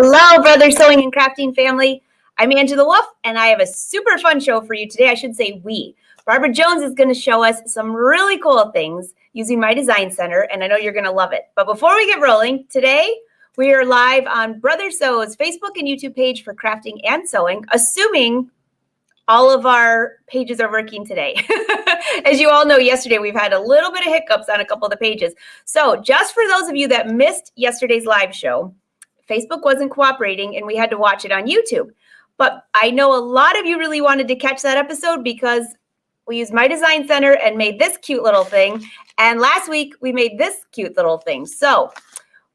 Hello, Brother Sewing and Crafting family. I'm Angela Wolf, and I have a super fun show for you today. I should say we. Barbara Jones is going to show us some really cool things using my design center, and I know you're going to love it. But before we get rolling, today we are live on Brother Sew's Facebook and YouTube page for crafting and sewing, assuming all of our pages are working today. As you all know, yesterday we've had a little bit of hiccups on a couple of the pages. So just for those of you that missed yesterday's live show, Facebook wasn't cooperating and we had to watch it on YouTube. But I know a lot of you really wanted to catch that episode because we used my design center and made this cute little thing. And last week we made this cute little thing. So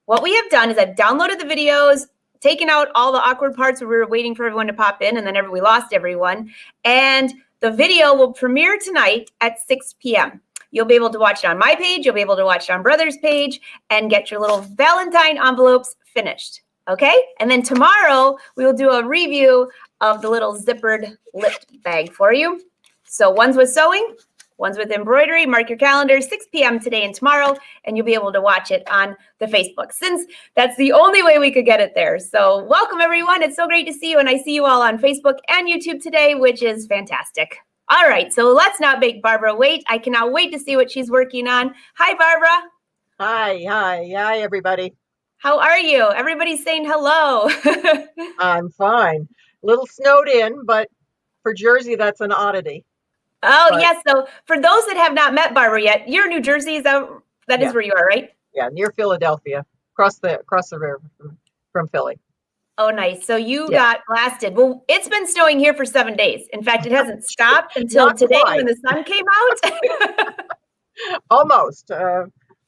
what we have done is I've downloaded the videos, taken out all the awkward parts where we were waiting for everyone to pop in and then we lost everyone. And the video will premiere tonight at 6 p.m. You'll be able to watch it on my page. You'll be able to watch it on Brother's page and get your little Valentine envelopes finished. Okay? And then tomorrow we will do a review of the little zippered lipped bag for you. So one's with sewing, one's with embroidery. Mark your calendars, 6 p.m. today and tomorrow, and you'll be able to watch it on the Facebook, since that's the only way we could get it there. So welcome, everyone. It's so great to see you, and I see you all on Facebook and YouTube today, which is fantastic. All right, so let's not make Barbara wait. I cannot wait to see what she's working on. Hi, Barbara. Hi, everybody. How are you? Everybody's saying hello. I'm fine. A little snowed in, but for Jersey, that's an oddity. Oh, yes. So for those that have not met Barbara yet, you're in New Jersey. Is that is where you are, right? Yeah, near Philadelphia, across the river from Philly. Oh, nice. So you got blasted. Well, it's been snowing here for 7 days. In fact, it hasn't stopped until today when the sun came out. Almost.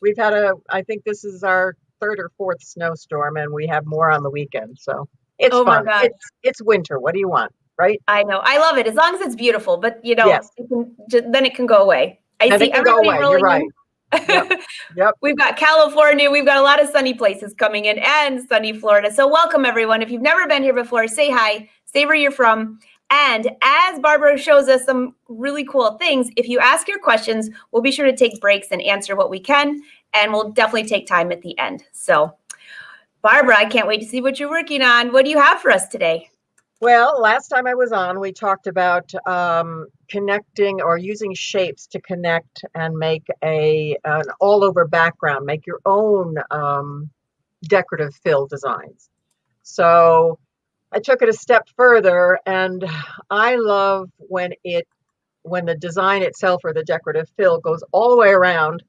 We've had I think this is our third or fourth snowstorm, and we have more on the weekend. So it's fun. My God. It's winter. What do you want, right? I know. I love it as long as it's beautiful. But yes. Then it can go away. I see everybody rolling. You're right. Yep. We've got California. We've got a lot of sunny places coming in and sunny Florida. So welcome, everyone. If you've never been here before, say hi, say where you're from. And as Barbara shows us some really cool things, if you ask your questions, we'll be sure to take breaks and answer what we can. And we'll definitely take time at the end. So, Barbara, I can't wait to see what you're working on. What do you have for us today? Well, last time I was on, we talked about connecting or using shapes to connect and make an all-over background, make your own decorative fill designs. So I took it a step further, and I love when the design itself or the decorative fill goes all the way around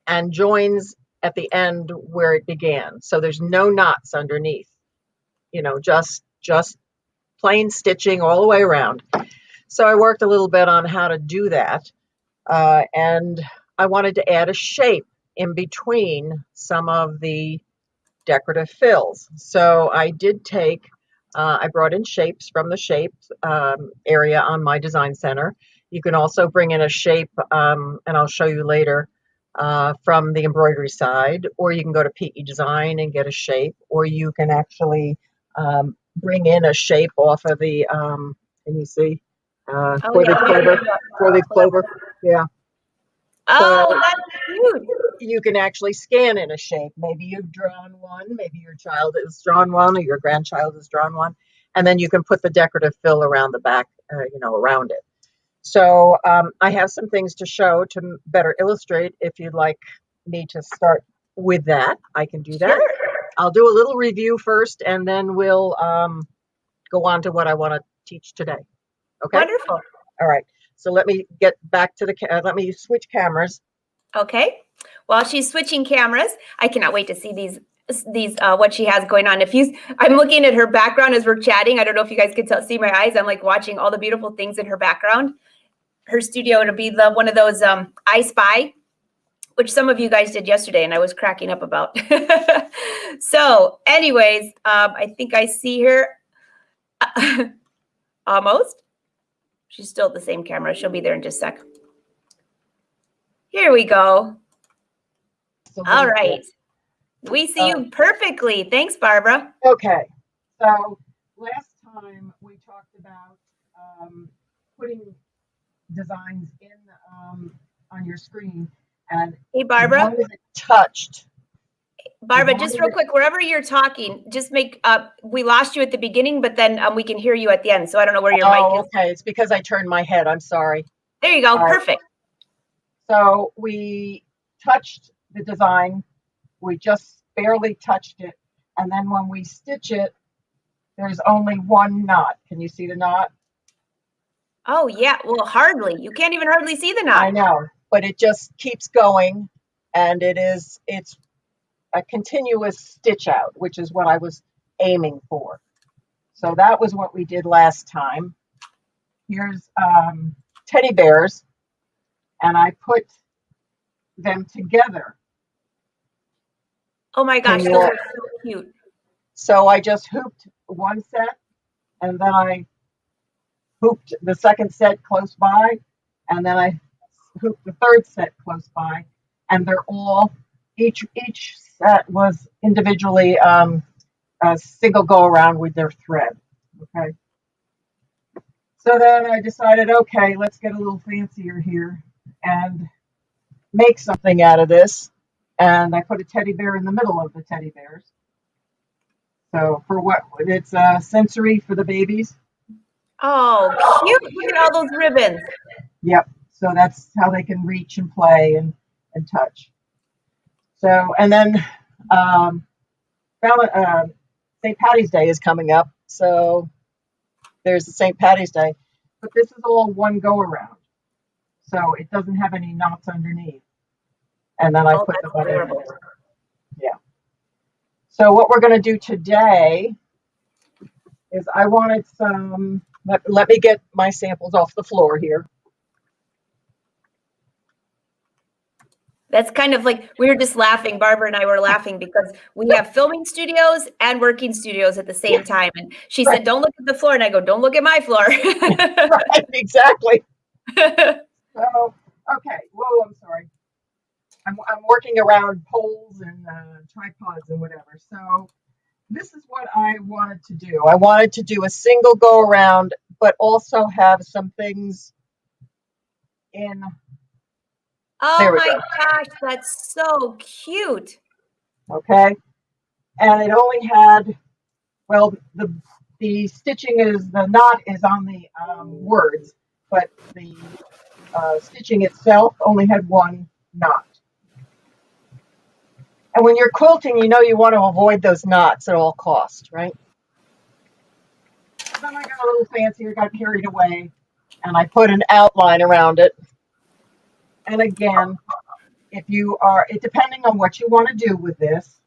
and joins at the end where it began. So there's no knots underneath, just plain stitching all the way around. So I worked a little bit on how to do that. And I wanted to add a shape in between some of the decorative fills. So I did I brought in shapes from the shape area on my design center. You can also bring in a shape, and I'll show you later, from the embroidery side, or you can go to PE Design and get a shape, or you can actually bring in a shape off of the, can you see? For the clover. Yeah. Oh, so that's cute. You can actually scan in a shape. Maybe you've drawn one, maybe your child has drawn one, or your grandchild has drawn one, and then you can put the decorative fill around the back, around it. So I have some things to show to better illustrate. If you'd like me to start with that, I can do that. Sure. I'll do a little review first, and then we'll go on to what I want to teach today. Okay? Wonderful. All right. So let me get back to let me switch cameras. Okay. While she's switching cameras, I cannot wait to see these what she has going on. I'm looking at her background as we're chatting. I don't know if you guys can see my eyes. I'm like watching all the beautiful things in her background. Her studio, it'll be one of those I Spy, which some of you guys did yesterday, and I was cracking up about. So anyways, I think I see her almost. She's still at the same camera. She'll be there in just a sec. Here we go. All right. We see you perfectly. Thanks, Barbara. Okay. So last time we talked about putting designs in on your screen, and hey, Barbara. as long as it touched Barbara, just real quick, wherever you're talking, just make we lost you at the beginning, but then we can hear you at the end. So I don't know where your mic is. Okay. It's because I turned my head. I'm sorry. There you go. All right. Perfect. So we touched the design. We just barely touched it. And then when we stitch it, there's only one knot. Can you see the knot? Oh, yeah. Well, hardly. You can't even hardly see the knot. I know, but it just keeps going. And it's a continuous stitch out, which is what I was aiming for. So that was what we did last time. Here's teddy bears, and I put them together. Oh my gosh, those are so cute. So I just hooped one set, and then I hooped the second set close by, and then I hooped the third set close by, and they're all, each set was individually a single go around with their thread. Okay. So then I decided, okay, let's get a little fancier here and make something out of this. And I put a teddy bear in the middle of the teddy bears. So for what? It's sensory for the babies. Oh, cute. Look at all those ribbons. Yep. So that's how they can reach and play and touch. So, and then St. Patty's Day is coming up. So there's the St. Patty's Day. But this is all one go around. So it doesn't have any knots underneath. And then I put the butter in there. Yeah. So what we're going to do today is I wanted some, let me get my samples off the floor here. That's kind of like, we were just laughing, Barbara and I were laughing because we have filming studios and working studios at the same time. And she said, don't look at the floor. And I go, don't look at my floor. Right, exactly. So, okay. Whoa, I'm sorry. I'm working around poles and tripods and whatever. So this is what I wanted to do. I wanted to do a single go around, but also have some things in. Oh my gosh, that's so cute. Okay. And it only had, well, the stitching is, the knot is on the words, but the stitching itself only had one knot. And when you're quilting, you know you want to avoid those knots at all costs, right? Then I got a little fancier, got carried away, and I put an outline around it. And again, if you are, depending on what you want to do with this,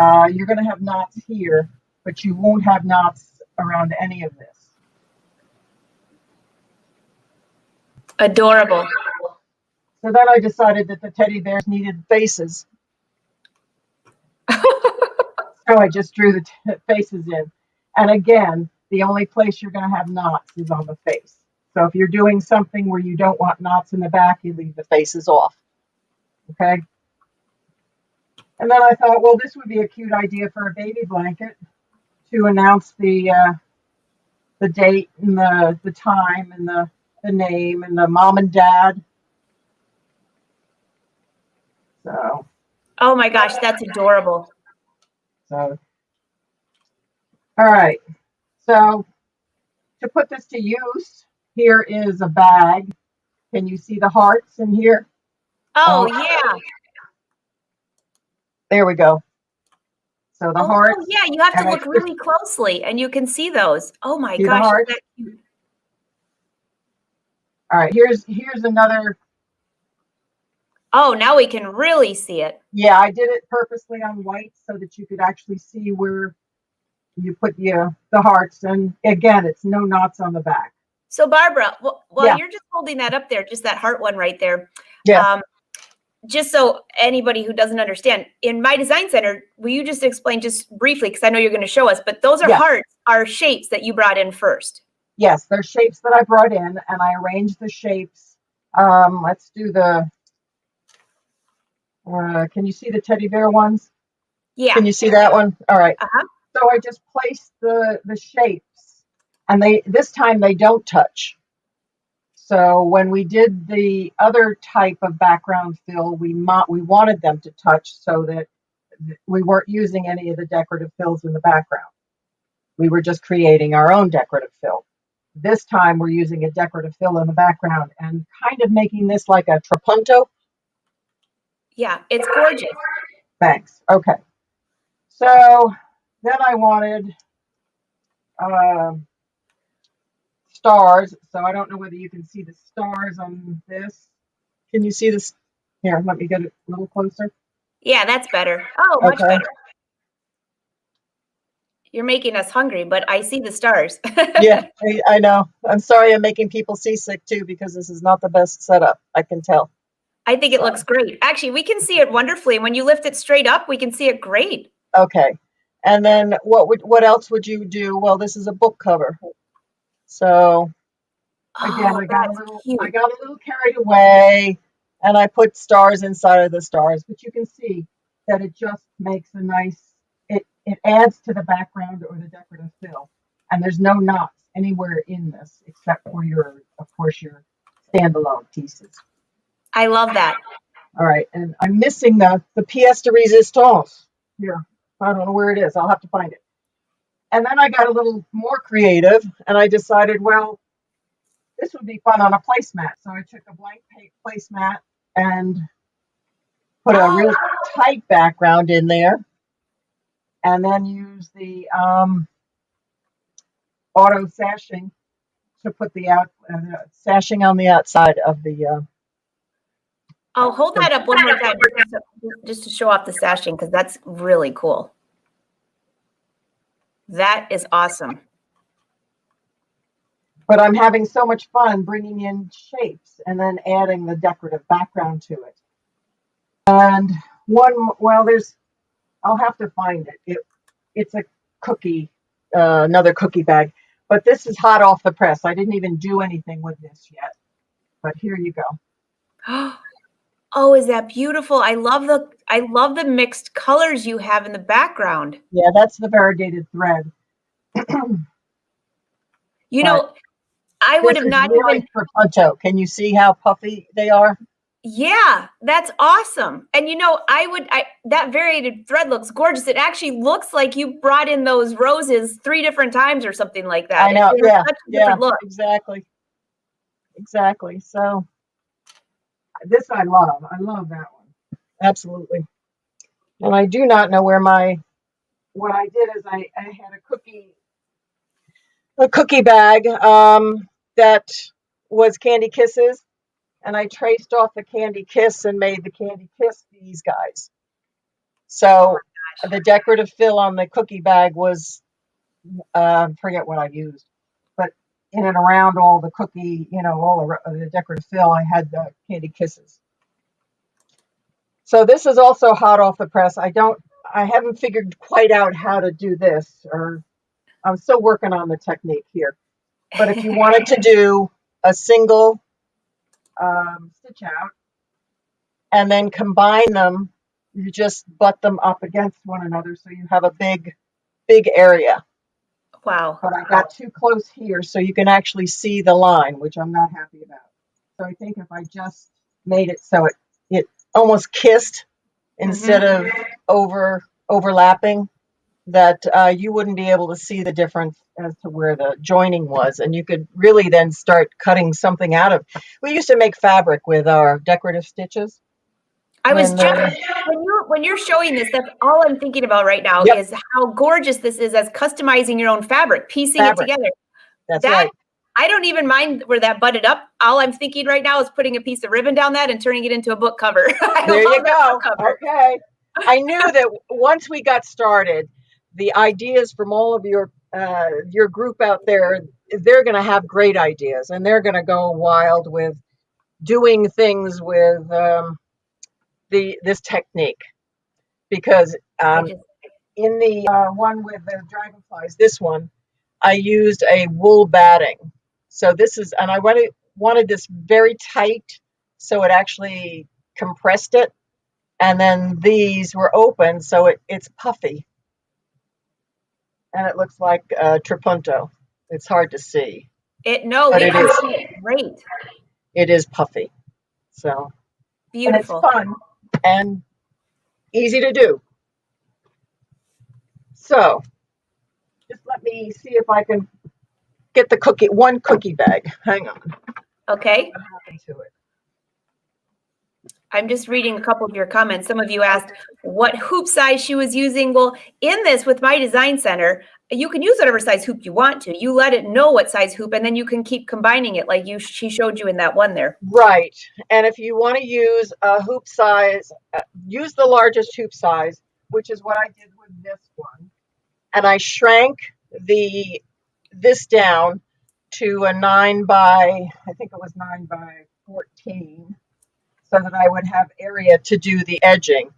you're going to have knots here, but you won't have knots around any of this. Adorable. So then I decided that the teddy bears needed faces. So I just drew the faces in. And again, the only place you're going to have knots is on the face. So if you're doing something where you don't want knots in the back, you leave the faces off. Okay. And then I thought, well, this would be a cute idea for a baby blanket to announce the date and the time and the name and the mom and dad. So. Oh my gosh, that's adorable. So, all right. So to put this to use, here is a bag. Can you see the hearts in here? Oh, yeah. There we go. So the hearts. Oh, yeah, you have to look really closely and you can see those. Oh my gosh. Is that cute? All right, here's another. Oh, now we can really see it. Yeah, I did it purposely on white so that you could actually see where you put the hearts. And again, it's no knots on the back. So Barbara, while you're just holding that up there, just that heart one right there. Yeah. Just so anybody who doesn't understand, in my design center, will you just explain just briefly, because I know you're going to show us, but those are hearts, are shapes that you brought in first. Yes, they're shapes that I brought in, and I arranged the shapes. Let's do the, can you see the teddy bear ones? Yeah. Can you see that one? All right. Uh-huh. So I just placed the shapes, and this time they don't touch. So when we did the other type of background fill, we wanted them to touch so that we weren't using any of the decorative fills in the background. We were just creating our own decorative fill. This time we're using a decorative fill in the background and kind of making this like a trapunto. Yeah, it's gorgeous. Thanks. Okay. So then I wanted stars. So I don't know whether you can see the stars on this. Can you see this? Here, let me get it a little closer. Yeah, that's better. Oh, much Okay. better. You're making us hungry, but I see the stars. Yeah, I know. I'm sorry I'm making people seasick too because this is not the best setup. I can tell. I think it looks great. Actually, we can see it wonderfully. When you lift it straight up, we can see it great. Okay. And then what else would you do? Well, this is a book cover. So again, Oh, that's cute. I got a little carried away and I put stars inside of the stars, but you can see that it just makes a nice it adds to the background or the decorative fill. And there's no knots anywhere in this except for of course, your standalone pieces. I love that. All right, and I'm missing the pièce de résistance here. I don't know where it is. I'll have to find it. And then I got a little more creative, and I decided, well, this would be fun on a placemat. So I took a blank placemat and put a real tight background in there, and then use the auto sashing to put the sashing on the outside of the. Oh, hold that up one more time just to show off the sashing because that's really cool. That is awesome. But I'm having so much fun bringing in shapes and then adding the decorative background to it. And I'll have to find it. It's a cookie, another cookie bag. But this is hot off the press. I didn't even do anything with this yet. But here you go. Oh, is that beautiful? I love the mixed colors you have in the background. Yeah, that's the variegated thread. You know, I would have not even Trapunto. Can you see how puffy they are? Yeah, that's awesome. And you know, that variegated thread looks gorgeous. It actually looks like you brought in those roses 3 different times or something like that. I know. Yeah, look. Exactly. So this I love. I love that one. Absolutely. And I do not know where what I did is I had a cookie bag that was Candy Kisses, and I traced off the Candy Kiss and made the Candy Kiss these guys. So the decorative fill on the cookie bag was forget what I used, but in and around all the cookie, all the decorative fill, I had the Candy Kisses. So this is also hot off the press. I haven't figured quite out how to do this, or I'm still working on the technique here. But if you wanted to do a single stitch out and then combine them, you just butt them up against one another so you have a big area. Wow. But I got too close here so you can actually see the line, which I'm not happy about. So I think if I just made it so it almost kissed instead of overlapping, that you wouldn't be able to see the difference as to where the joining was. And you could really then start cutting something out of. We used to make fabric with our decorative stitches. When you're showing this, that's all I'm thinking about right now is how gorgeous this is as customizing your own fabric, piecing it together. That's right. I don't even mind where that butted up. All I'm thinking right now is putting a piece of ribbon down that and turning it into a book cover. There you go. Okay. I knew that once we got started, the ideas from all of your group out there, they're going to have great ideas, and they're going to go wild with doing things with this technique. Because in the one with the dragonflies, this one, I used a wool batting. So this is, and I wanted this very tight, so it actually compressed it. And then these were open, so it's puffy. And it looks like Trapunto. It's hard to see. It is great. It is puffy. So beautiful. And it's fun and easy to do. So just let me see if I can get the one cookie bag. Hang on. Okay. What happened to it? I'm just reading a couple of your comments. Some of you asked what hoop size she was using. Well, in this with My Design Center, you can use whatever size hoop you want to. You let it know what size hoop, and then you can keep combining it like she showed you in that one there. Right. And if you want to use a hoop size, use the largest hoop size, which is what I did with this one. And I shrank this down to a 9 by, I think it was 9 by 14, so that I would have area to do the edging.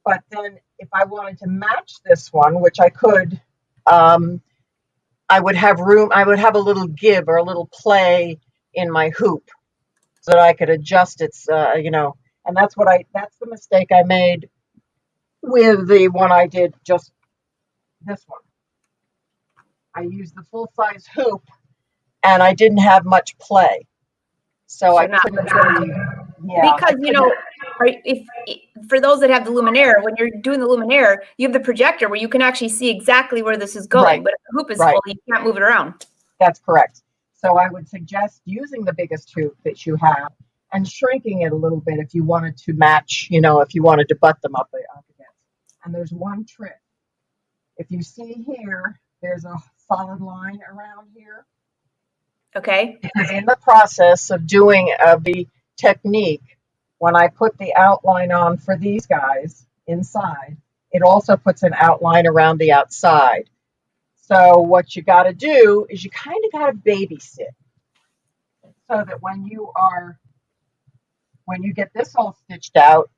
But then if I wanted to match this one, which I could, I would have room, I would have a little give or a little play in my hoop so that I could adjust its, and that's the mistake I made with the one I did, just this one. I used the full size hoop and I didn't have much play. So I couldn't really, because if for those that have the Luminaire, when you're doing the Luminaire, you have the projector where you can actually see exactly where this is going. Right. But if the hoop is full, you can't move it around. That's correct. So I would suggest using the biggest hoop that you have and shrinking it a little bit if you wanted to match, if you wanted to butt them up against. And there's one trick. If you see here, there's a solid line around here. Okay. Because in the process of doing the technique, when I put the outline on for these guys inside, it also puts an outline around the outside. So what you got to do is you kind of got to babysit so that when you get this all stitched out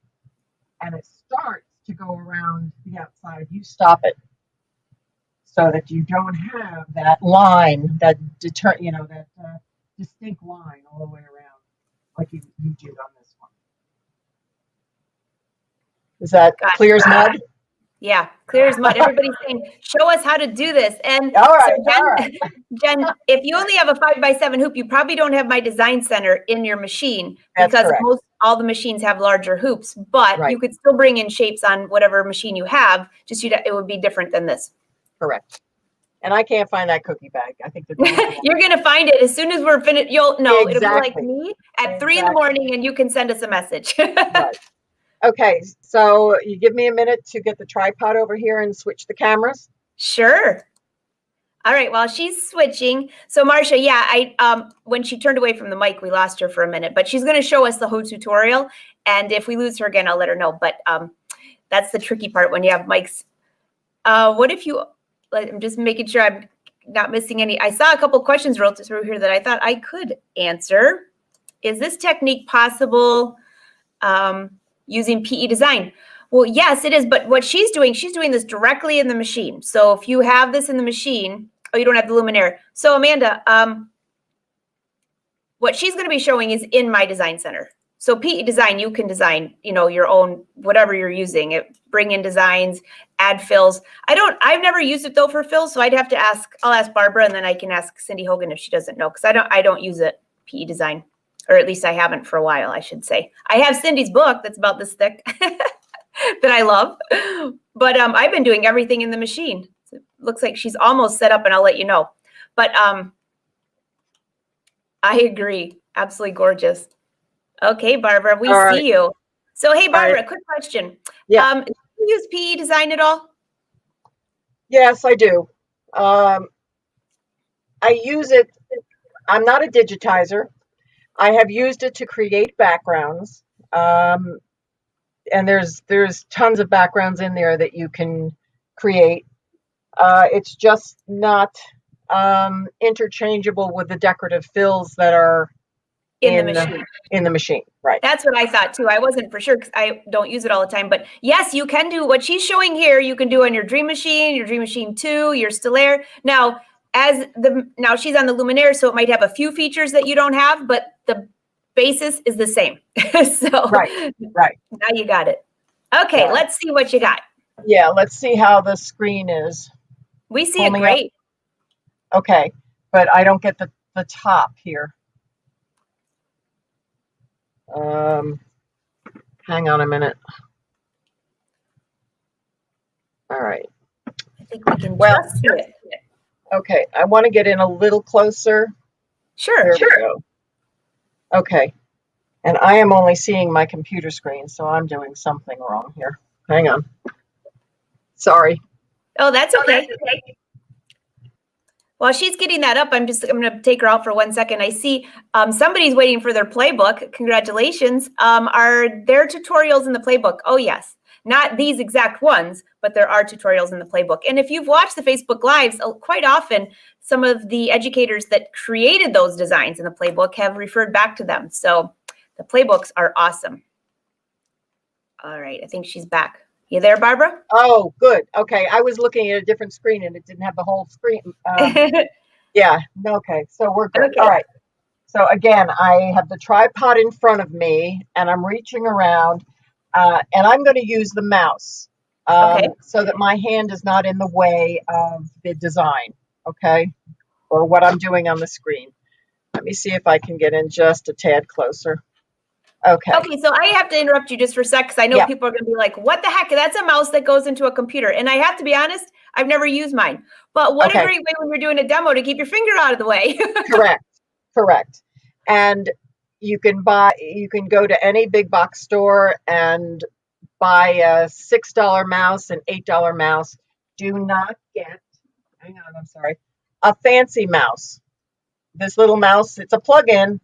and it starts to go around the outside, you stop it so that you don't have that line, that distinct line all the way around like you did on this one. Is that clear as mud? Yeah, clear as mud. Everybody's saying, show us how to do this. And all right, so Jen, if you only have a 5x7 hoop, you probably don't have My Design Center in your machine because all the machines have larger hoops, but you could still bring in shapes on whatever machine you have, just it would be different than this. Correct. And I can't find that cookie bag. I think you're going to find it as soon as we're finished. You'll know. It'll be like me at 3 in the morning and you can send us a message. Right. Okay, so you give me a minute to get the tripod over here and switch the cameras? Sure. All right, while she's switching. So Marcia, when she turned away from the mic, we lost her for a minute, but she's going to show us the whole tutorial. And if we lose her again, I'll let her know. But that's the tricky part when you have mics. What if I'm just making sure I'm not missing any. I saw a couple questions rolled through here that I thought I could answer. Is this technique possible using PE design? Well, yes, it is. But what she's doing this directly in the machine. So if you have this in the machine, you don't have the Luminaire. So Amanda, what she's going to be showing is in My Design Center. So PE design, you can design, your own, whatever you're using. Bring in designs, add fills. I've never used it though for fills. So I'll ask Barbara and then I can ask Cindy Hogan if she doesn't know. Cause I don't use it, PE design, or at least I haven't for a while, I should say. I have Cindy's book that's about this thick that I love, but I've been doing everything in the machine. So it looks like she's almost set up and I'll let you know. But I agree. Absolutely gorgeous. Okay, Barbara, we see you. So, hey, Barbara, quick question. Yeah. Do you use PE design at all? Yes, I do. I use it. I'm not a digitizer. I have used it to create backgrounds. And there's tons of backgrounds in there that you can create. It's just not interchangeable with the decorative fills that are in the machine. Right. That's what I thought too. I wasn't for sure because I don't use it all the time. But yes, you can do what she's showing here. You can do on your Dream Machine, your Dream Machine 2, your Stellaire. Now, now she's on the Luminaire, so it might have a few features that you don't have, but the basis is the same. So right. Now you got it. Okay, let's see what you got. Yeah, let's see how the screen is. We see it great. Okay, but I don't get the top here. Hang on a minute. All right. think we can Well, just see it. okay, I want to get in a little closer. Sure. There we go. Okay, and I am only seeing my computer screen, so I'm doing something wrong here. Hang on. Sorry. Oh, that's okay. While she's getting that up, I'm going to take her out for 1 second. I see somebody's waiting for their playbook. Congratulations. Are there tutorials in the playbook? Oh, yes. Not these exact ones, but there are tutorials in the playbook. And if you've watched the Facebook Lives, quite often some of the educators that created those designs in the playbook have referred back to them. So the playbooks are awesome. All right, I think she's back. You there, Barbara? Oh, good. Okay, I was looking at a different screen and it didn't have the whole screen. Yeah, okay, so we're good. Okay. All right. So again, I have the tripod in front of me and I'm reaching around and I'm going to use the mouse so that my hand is not in the way of the design, okay, or what I'm doing on the screen. Let me see if I can get in just a tad closer. Okay. Okay, so I have to interrupt you just for a sec because I know people are going to be like, what the heck? That's a mouse that goes into a computer. And I have to be honest, I've never used mine. But what a great way when you're doing a demo to keep your finger out of the way. Correct. And you can go to any big box store and buy a $6 mouse, an $8 mouse. Do not get, hang on, I'm sorry, a fancy mouse. This little mouse, it's a plug-in,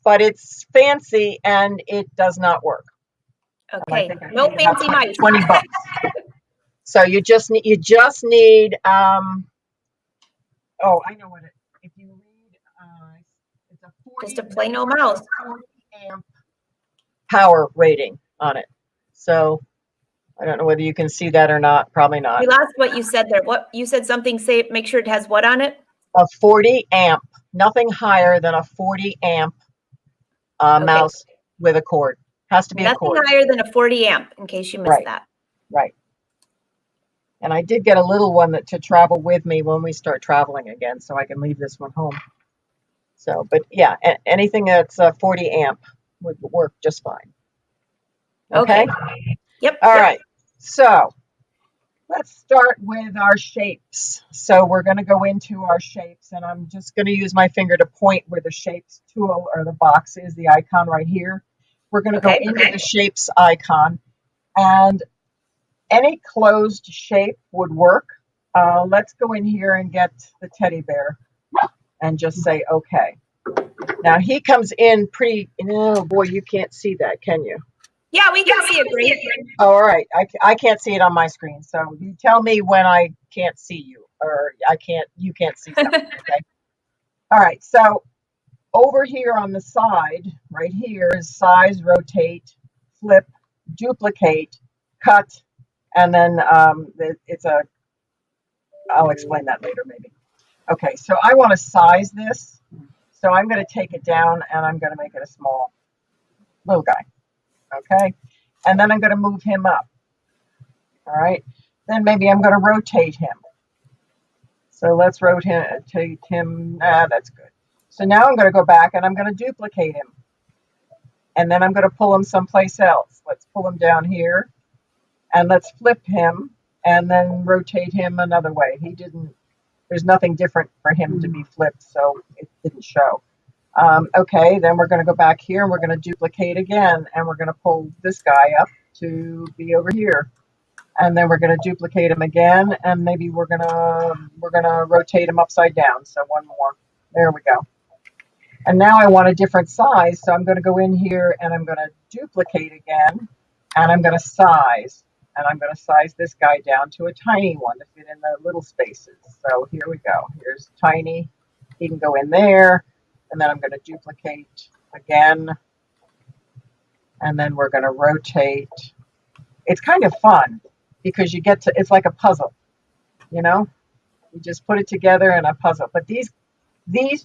but it's fancy and it does not work. Okay, no fancy mice. 20 bucks. So you just need oh, I know what it. If you read, it's a 40, just a plain old mouse. 40 amp power rating on it. So I don't know whether you can see that or not. Probably not. We lost what you said there. What you said? Something. Say, make sure it has what on it? A 40 amp. Nothing higher than a 40 amp mouse with a cord. Has to be a cord. Nothing higher than a 40 amp. In case you missed that. Right. And I did get a little one to travel with me when we start traveling again, so I can leave this one home. So, but yeah, anything that's 40 amp would work just fine. Okay? Yep. All right. So let's start with our shapes. So we're going to go into our shapes, and I'm just going to use my finger to point where the shapes tool or the box is, the icon right here. We're going to go into the shapes icon, and any closed shape would work. Let's go in here and get the teddy bear and just say, okay. Now he comes in pretty, oh boy, you can't see that, can you? Yeah, we can see it great. Oh, all right. I can't see it on my screen. So you tell me when I can't see you or you can't see something, okay? All right. So over here on the side, right here is size, rotate, flip, duplicate, cut, and then I'll explain that later maybe. Okay, so I want to size this. So I'm going to take it down and I'm going to make it a small little guy. Okay, and then I'm going to move him up. All right, then maybe I'm going to rotate him. So let's rotate him. That's good. So now I'm going to go back and I'm going to duplicate him. And then I'm going to pull him someplace else. Let's pull him down here. And let's flip him and then rotate him another way. There's nothing different for him to be flipped, so it didn't show. Okay, then we're going to go back here and we're going to duplicate again, and we're going to pull this guy up to be over here. And then we're going to duplicate him again, and maybe we're going to rotate him upside down. So one more. There we go. And now I want a different size, so I'm going to go in here and I'm going to duplicate again, and I'm going to size. And I'm going to size this guy down to a tiny one to fit in the little spaces. So here we go. Here's tiny. He can go in there. And then I'm going to duplicate again. And then we're going to rotate. It's kind of fun because it's like a puzzle, you know? You just put it together in a puzzle. But these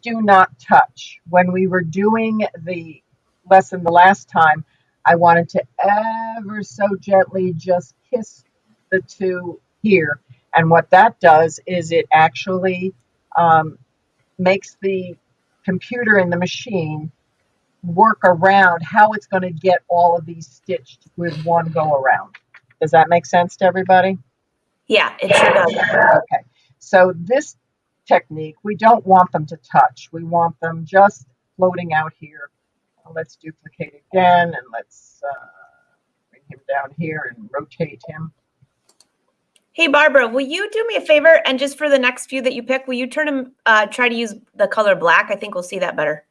do not touch. When we were doing the lesson the last time, I wanted to ever so gently just kiss the two here. And what that does is it actually makes the computer and the machine work around how it's going to get all of these stitched with one go around. Does that make sense to everybody? Yeah, it sure does. Okay, so this technique, we don't want them to touch. We want them just floating out here. Let's duplicate again, and let's bring him down here and rotate him. Hey, Barbara, will you do me a favor? And just for the next few that you pick, will you turn them, try to use the color black? I think we'll see that better.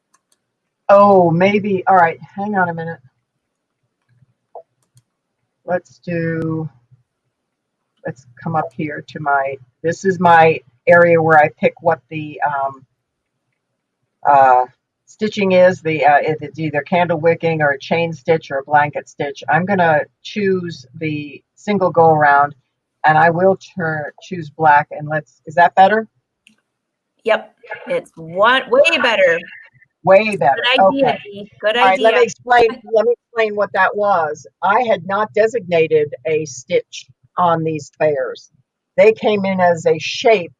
Oh, maybe. All right, hang on a minute. Let's come up here to this is my area where I pick what the stitching is. If it's either candle wicking or a chain stitch or a blanket stitch. I'm going to choose the single go around, and I will choose black. And is that better? Yep, it's way better. Way better. Good idea, Okay. Dee. Good idea. All right, let me explain what that was. I had not designated a stitch on these bears. They came in as a shape,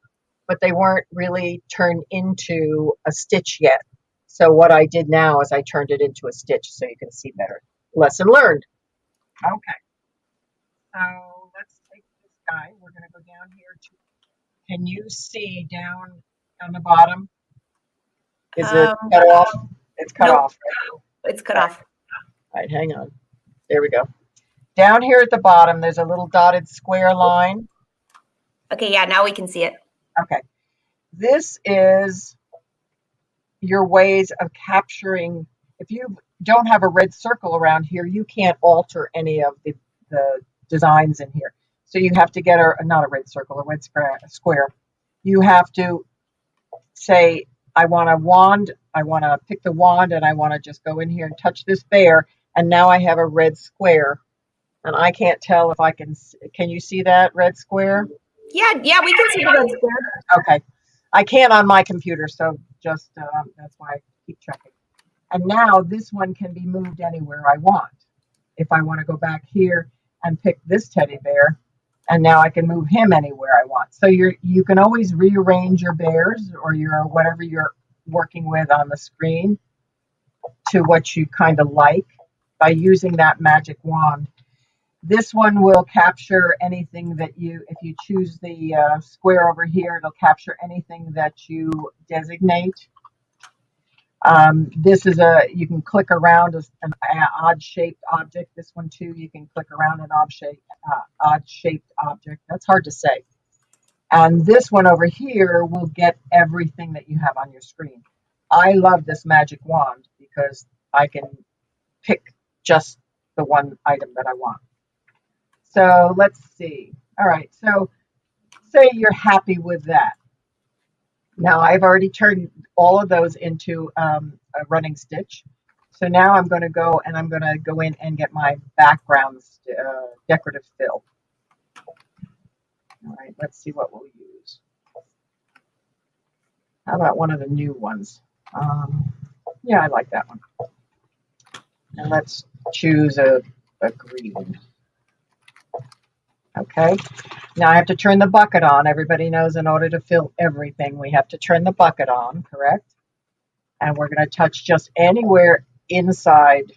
but they weren't really turned into a stitch yet. So what I did now is I turned it into a stitch so you can see better. Lesson learned. Okay. So let's take this guy. We're going to go down here. Can you see down on the bottom? Is it cut off? It's cut off. It's cut off. All right, hang on. There we go. Down here at the bottom, there's a little dotted square line. Okay, yeah, now we can see it. Okay. This is your ways of capturing. If you don't have a red circle around here, you can't alter any of the designs in here. So you have to get not a red circle, a red square. You have to say, I want a wand. I want to pick the wand, and I want to just go in here and touch this bear. And now I have a red square. And I can't tell if I can you see that red square? Yeah, we can see the red square. Okay. I can't on my computer, so just that's why I keep checking. And now this one can be moved anywhere I want. If I want to go back here and pick this teddy bear, and now I can move him anywhere I want. So you can always rearrange your bears or whatever you're working with on the screen to what you kind of like by using that magic wand. This one will capture anything that if you choose the square over here, it'll capture anything that you designate. This is you can click around an odd shaped object. This one too, you can click around an odd shaped object. That's hard to say. And this one over here will get everything that you have on your screen. I love this magic wand because I can pick just the one item that I want. So let's see. All right, so say you're happy with that. Now I've already turned all of those into a running stitch. So now I'm going to go in and get my background decorative fill. All right, let's see what we'll use. How about one of the new ones? Yeah, I like that one. And let's choose a green. Okay, now I have to turn the bucket on. Everybody knows in order to fill everything, we have to turn the bucket on, correct? And we're going to touch just anywhere inside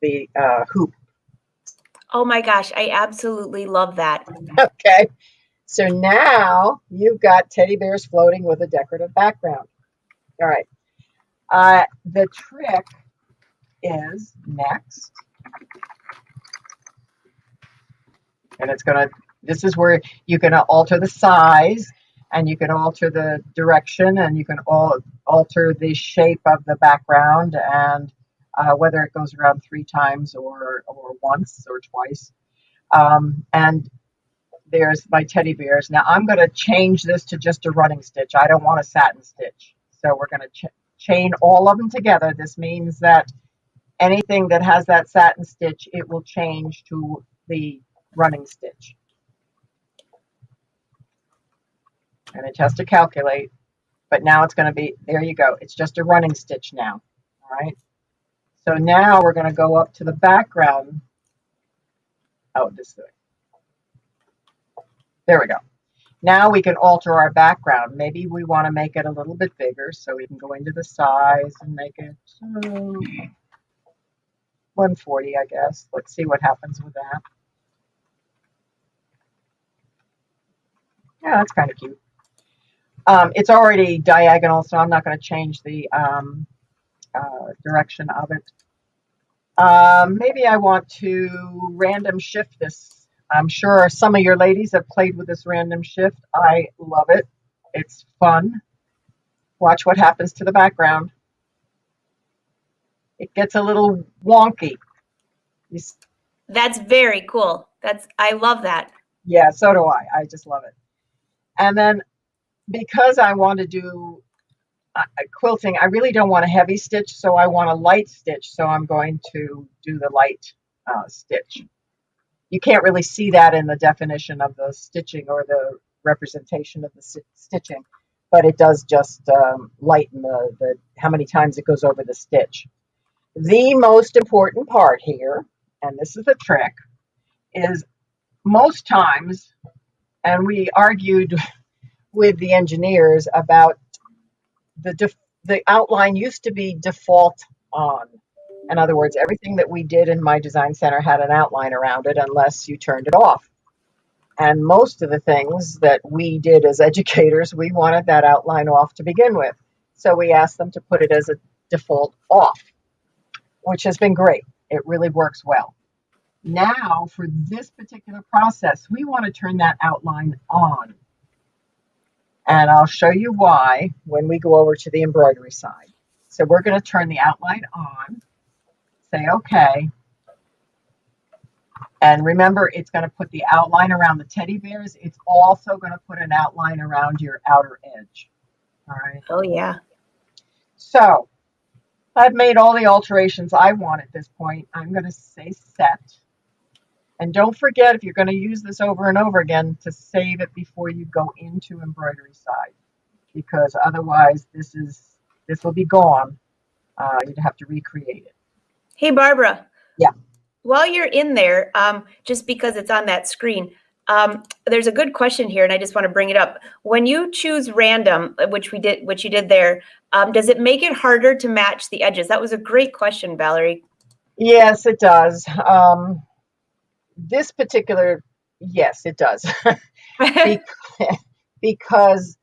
the hoop. Oh my gosh, I absolutely love that. Okay, so now you've got teddy bears floating with a decorative background. All right, the trick is next. And this is where you can alter the size, and you can alter the direction, and you can alter the shape of the background, and whether it goes around 3 times or once or twice. And there's my teddy bears. Now I'm going to change this to just a running stitch. I don't want a satin stitch. So we're going to chain all of them together. This means that anything that has that satin stitch, it will change to the running stitch. And it has to calculate, but now it's going to be, there you go. It's just a running stitch now. All right. So now we're going to go up to the background. Oh, this way. There we go. Now we can alter our background. Maybe we want to make it a little bit bigger, so we can go into the size and make it 140, I guess. Let's see what happens with that. Yeah, that's kind of cute. It's already diagonal, so I'm not going to change the direction of it. Maybe I want to random shift this. I'm sure some of your ladies have played with this random shift. I love it. It's fun. Watch what happens to the background. It gets a little wonky. That's very cool. I love that. Yeah, so do I. I just love it. And then because I want to do quilting, I really don't want a heavy stitch, so I want a light stitch. So I'm going to do the light stitch. You can't really see that in the definition of the stitching or the representation of the stitching, but it does just lighten the how many times it goes over the stitch. The most important part here, and this is the trick, is most times, and we argued with the engineers about the outline used to be default on. In other words, everything that we did in my design center had an outline around it unless you turned it off. And most of the things that we did as educators, we wanted that outline off to begin with. So we asked them to put it as a default off, which has been great. It really works well. Now, for this particular process, we want to turn that outline on. And I'll show you why when we go over to the embroidery side. So we're going to turn the outline on, say OK. And remember, it's going to put the outline around the teddy bears. It's also going to put an outline around your outer edge. All right. Oh, yeah. So I've made all the alterations I want at this point. I'm going to say set. And don't forget, if you're going to use this over and over again, to save it before you go into embroidery side, because otherwise this will be gone. You'd have to recreate it. Hey, Barbara. Yeah. While you're in there, just because it's on that screen, there's a good question here, and I just want to bring it up. When you choose random, which you did there, does it make it harder to match the edges? That was a great question, Valerie. Yes, it does. This particular, yes, it does. because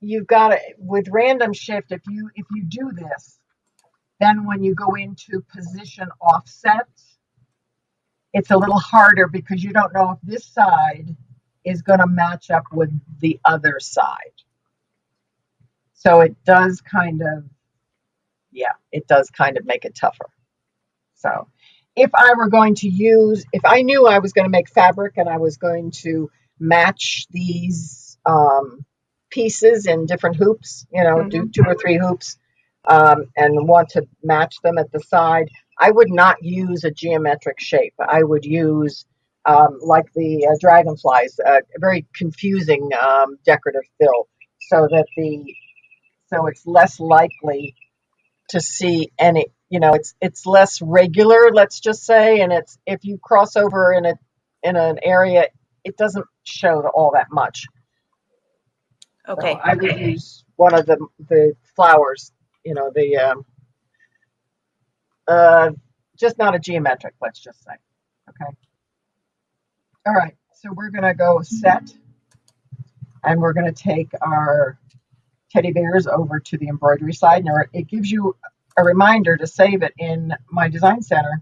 you've got to, with random shift, if you do this, then when you go into position offset, it's a little harder because you don't know if this side is going to match up with the other side. So it does kind of, it does kind of make it tougher. So if I knew I was going to make fabric and I was going to match these pieces in different hoops, do 2 or 3 hoops, and want to match them at the side, I would not use a geometric shape. I would use, like the dragonflies, a very confusing decorative fill, so it's less likely to see any, it's less regular, let's just say, and if you cross over in an area, it doesn't show all that much. Okay. So I would use one of the flowers, just not a geometric, let's just say. Okay. All right. So we're going to go set, and we're going to take our teddy bears over to the embroidery side. Now, it gives you a reminder to save it in My Design Center,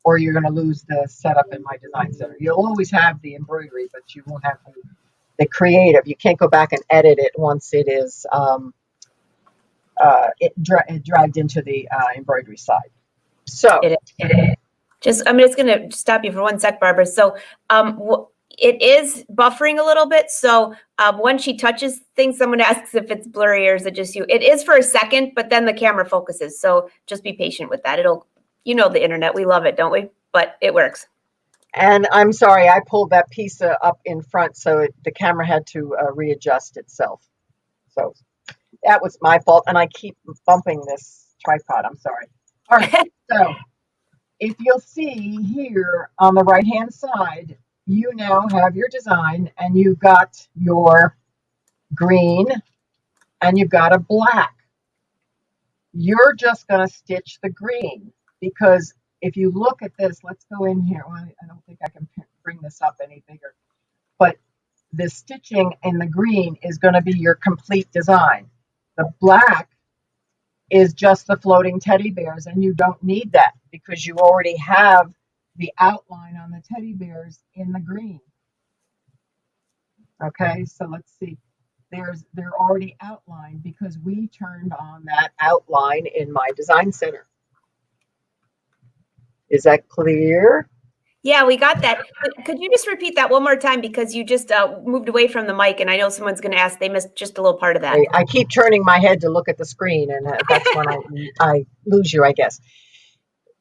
or you're going to lose the setup in My Design Center. You'll always have the embroidery, but you won't have the creative. You can't go back and edit it once it is dragged into the embroidery side. So I'm just going to stop you for 1 sec, Barbara. So it is buffering a little bit. So when she touches things, someone asks if it's blurry or is it just you. It is for a second, but then the camera focuses. So just be patient with that. The internet, we love it, don't we? But it works. And I'm sorry, I pulled that piece up in front, so the camera had to readjust itself. So that was my fault, and I keep bumping this tripod. I'm sorry. All right, so if you'll see here on the right-hand side, you now have your design, and you've got your green, and you've got a black. You're just going to stitch the green, because if you look at this, let's go in here. Well, I don't think I can bring this up any bigger, but the stitching in the green is going to be your complete design. The black is just the floating teddy bears, and you don't need that because you already have the outline on the teddy bears in the green. Okay, so let's see. They're already outlined because we turned on that outline in my design center. Is that clear? Yeah, we got that. Could you just repeat that one more time, because you just moved away from the mic, and I know someone's going to ask. They missed just a little part of that. I keep turning my head to look at the screen, and that's when I lose you, I guess.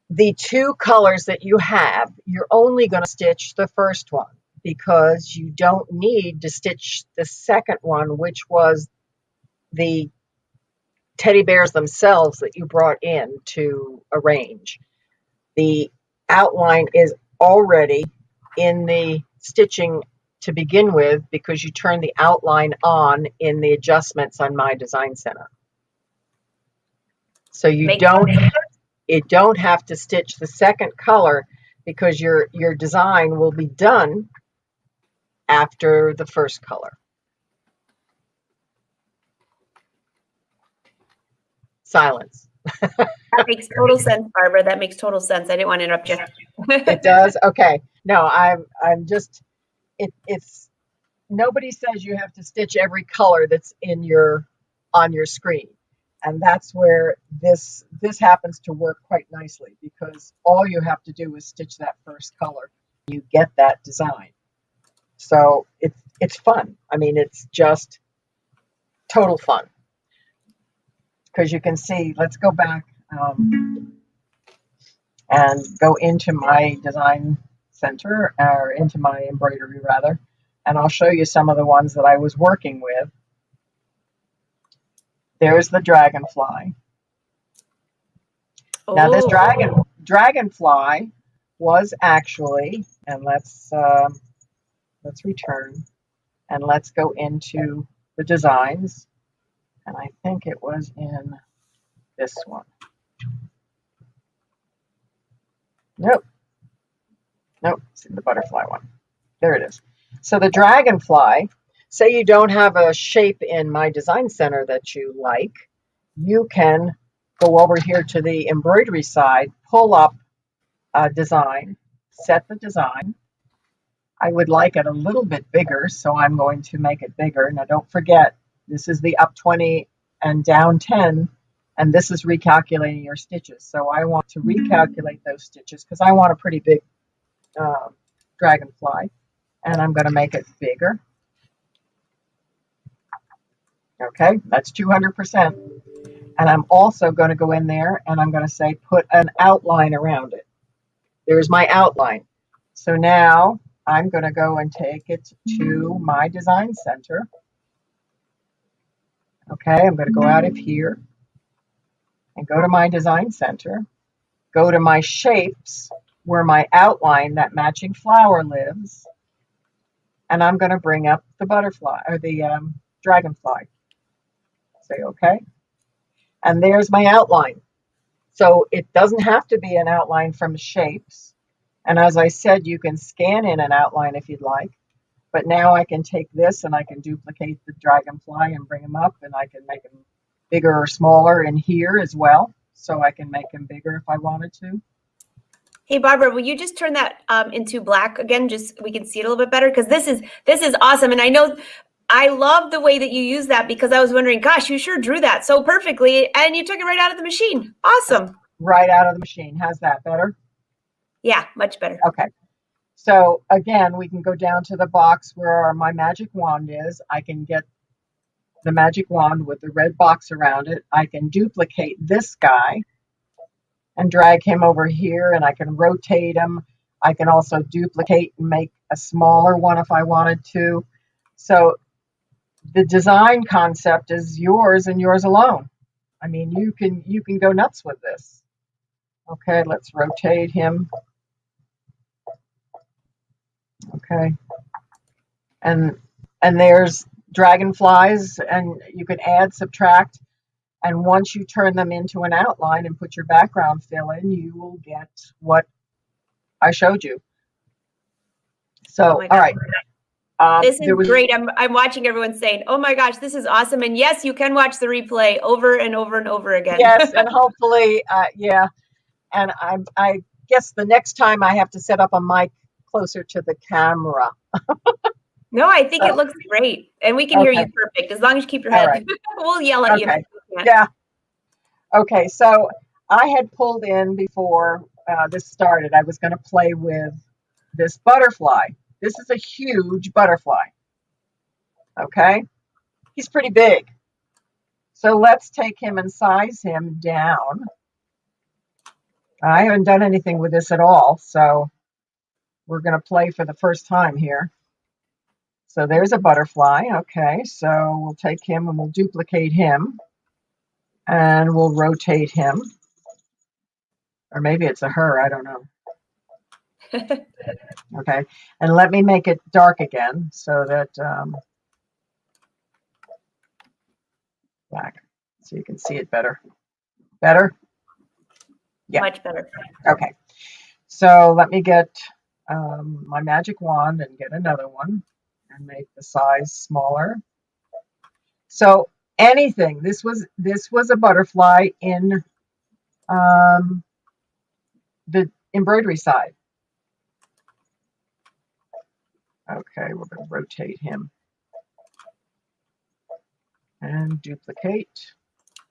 The two colors that you have, you're only going to stitch the first one because you don't need to stitch the second one, which was the teddy bears themselves that you brought in to arrange. The outline is already in the stitching to begin with because you turn the outline on in the adjustments on my design center. So you don't have to stitch the second color because your design will be done after the first color. Silence. That makes total sense, Barbara. That makes total sense. I didn't want to interrupt you. It does? Okay. No, I'm just, it's, nobody says you have to stitch every color that's on your screen. And that's where this happens to work quite nicely because all you have to do is stitch that first color. You get that design. So it's fun. I mean, it's just total fun. Because you can see, let's go back and go into my design center, or into my embroidery rather, and I'll show you some of the ones that I was working with. There's the dragonfly. Oh. Now this dragonfly was actually, and let's return and let's go into the designs, and I think it was in this one. Nope, it's in the butterfly one. There it is. So the dragonfly, say you don't have a shape in my design center that you like, you can go over here to the embroidery side, pull up a design, set the design. I would like it a little bit bigger, so I'm going to make it bigger. Now don't forget, this is the up 20 and down 10, and this is recalculating your stitches. So I want to recalculate those stitches because I want a pretty big dragonfly, and I'm going to make it bigger. Okay, that's 200%. And I'm also going to go in there and I'm going to say put an outline around it. There's my outline. So now I'm going to go and take it to my design center. Okay, I'm going to go out of here and go to my design center. Go to my shapes where my outline, that matching flower, lives. And I'm going to bring up the butterfly or the dragonfly. Say okay. And there's my outline. So it doesn't have to be an outline from shapes. And as I said, you can scan in an outline if you'd like. But now I can take this and I can duplicate the dragonfly and bring him up, and I can make him bigger or smaller in here as well. So I can make him bigger if I wanted to. Hey, Barbara, will you just turn that into black again? Just we can see it a little bit better, because this is awesome. And I know I love the way that you use that, because I was wondering, gosh, you sure drew that so perfectly, and you took it right out of the machine. Awesome. Right out of the machine. How's that better? Yeah, much better. Okay. So again, we can go down to the box where my magic wand is. I can get the magic wand with the red box around it. I can duplicate this guy and drag him over here, and I can rotate him. I can also duplicate and make a smaller one if I wanted to. So the design concept is yours and yours alone. I mean, you can go nuts with this. Okay, let's rotate him. Okay. And there's dragonflies, and you can add, subtract, and once you turn them into an outline and put your background fill in, you will get what I showed you. So, all right. This is There was, great. I'm watching everyone saying, "Oh my gosh, this is awesome!" And yes, you can watch the replay over and over and over again. yes, and hopefully, yeah. And I guess the next time I have to set up a mic closer to the camera. No, I think it So, looks great, and we can hear you okay. perfect as long as you keep your All head. right. We'll yell at you if Okay. you can't. Yeah. Okay. So I had pulled in before this started. I was going to play with this butterfly. This is a huge butterfly. Okay. He's pretty big. So let's take him and size him down. I haven't done anything with this at all. So we're going to play for the first time here. So there's a butterfly. Okay. So we'll take him and we'll duplicate him and we'll rotate him. Or maybe it's a her. I don't know. Okay. And let me make it dark again so that black, so you can see it better. Better? Yeah. Much better. Okay. So let me get my magic wand and get another one and make the size smaller. So anything. This was a butterfly in the embroidery side. Okay, we're going to rotate him and duplicate.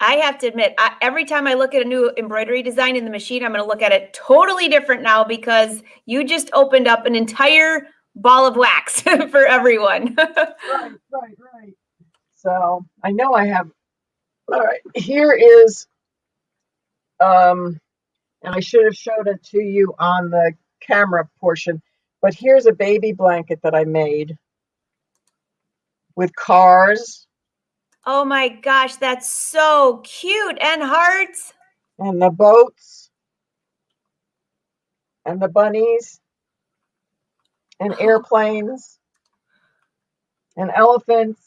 I have to admit, every time I look at a new embroidery design in the machine, I'm going to look at it totally different now because you just opened up an entire ball of wax for everyone. Right. So I know I have. All right, here is, and I should have showed it to you on the camera portion, but here's a baby blanket that I made with cars Oh my gosh, that's so cute. And hearts. and the boats and the bunnies and airplanes and elephants,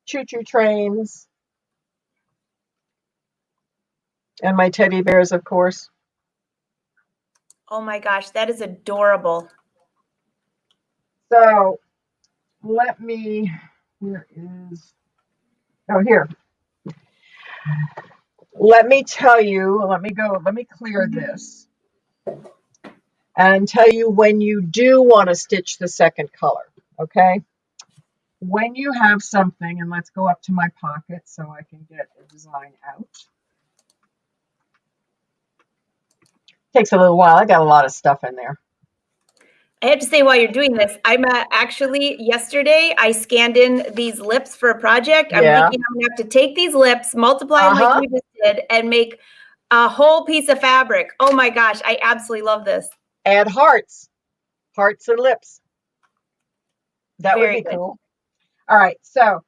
choo-choo trains, and my teddy bears, of course. Oh my gosh, that is adorable. So let me, here is, oh, here. Let me tell you, let me clear this and tell you when you do want to stitch the second color, okay? When you have something, and let's go up to my pocket so I can get the design out. Takes a little while. I got a lot of stuff in there. I have to say, while you're doing this, I'm actually yesterday I scanned in these lips for a project. I'm Yeah. thinking I'm gonna have to take these lips, multiply them like you just did, and make a whole piece of fabric. Oh my gosh, I absolutely love this. Add hearts and lips. That would Very be good. cool. All right, so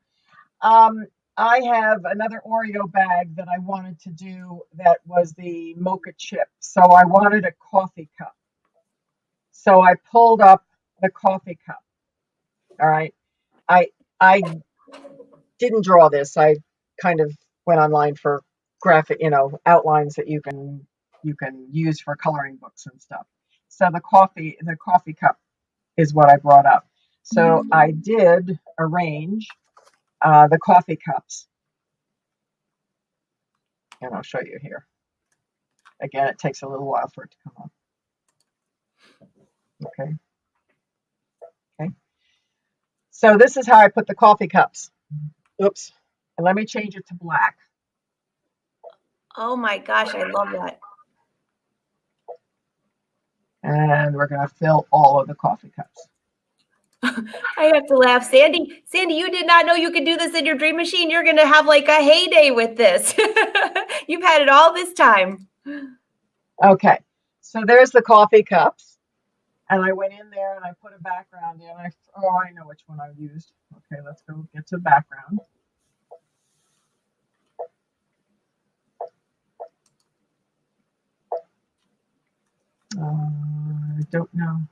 I have another Oreo bag that I wanted to do that was the mocha chip. So I wanted a coffee cup. So I pulled up the coffee cup. All right. I didn't draw this. I kind of went online for graphic, outlines that you can use for coloring books and stuff. So the coffee cup is what I brought up. So I did arrange the coffee cups, and I'll show you here. Again, it takes a little while for it to come up. Okay. So this is how I put the coffee cups. Oops. And let me change it to black. Oh my gosh, I love that. And we're going to fill all of the coffee cups. I have to laugh. Sandy, you did not know you could do this in your dream machine. You're going to have like a heyday with this. You've had it all this time. Okay. So there's the coffee cups. And I went in there and I put a background in. I know which one I used. Okay, let's go get to the background. I don't know.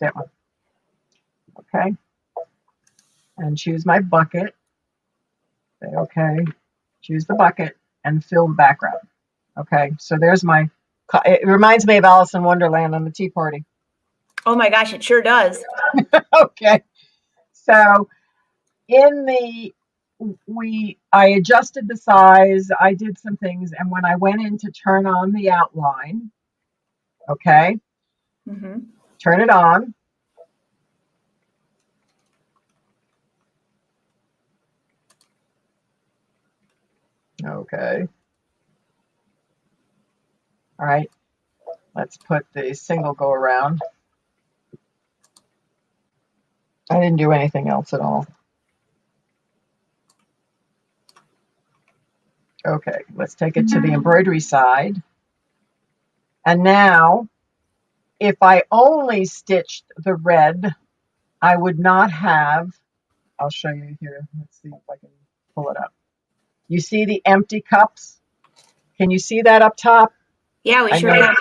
That one. Okay. And choose my bucket. Say, okay. Choose the bucket and fill the background. Okay. So there's my It reminds me of Alice in Wonderland on the Tea Party. Oh my gosh, it sure does. Okay. So I adjusted the size, I did some things, and when I went in to turn on the outline, okay, turn it on. Okay. All right. Let's put the single go around. I didn't do anything else at all. Okay, let's take it to the embroidery side. And now, if I only stitched the red, I would not have, I'll show you here. Let's see if I can pull it up. You see the empty cups? Can you see that up top? Yeah, we sure can.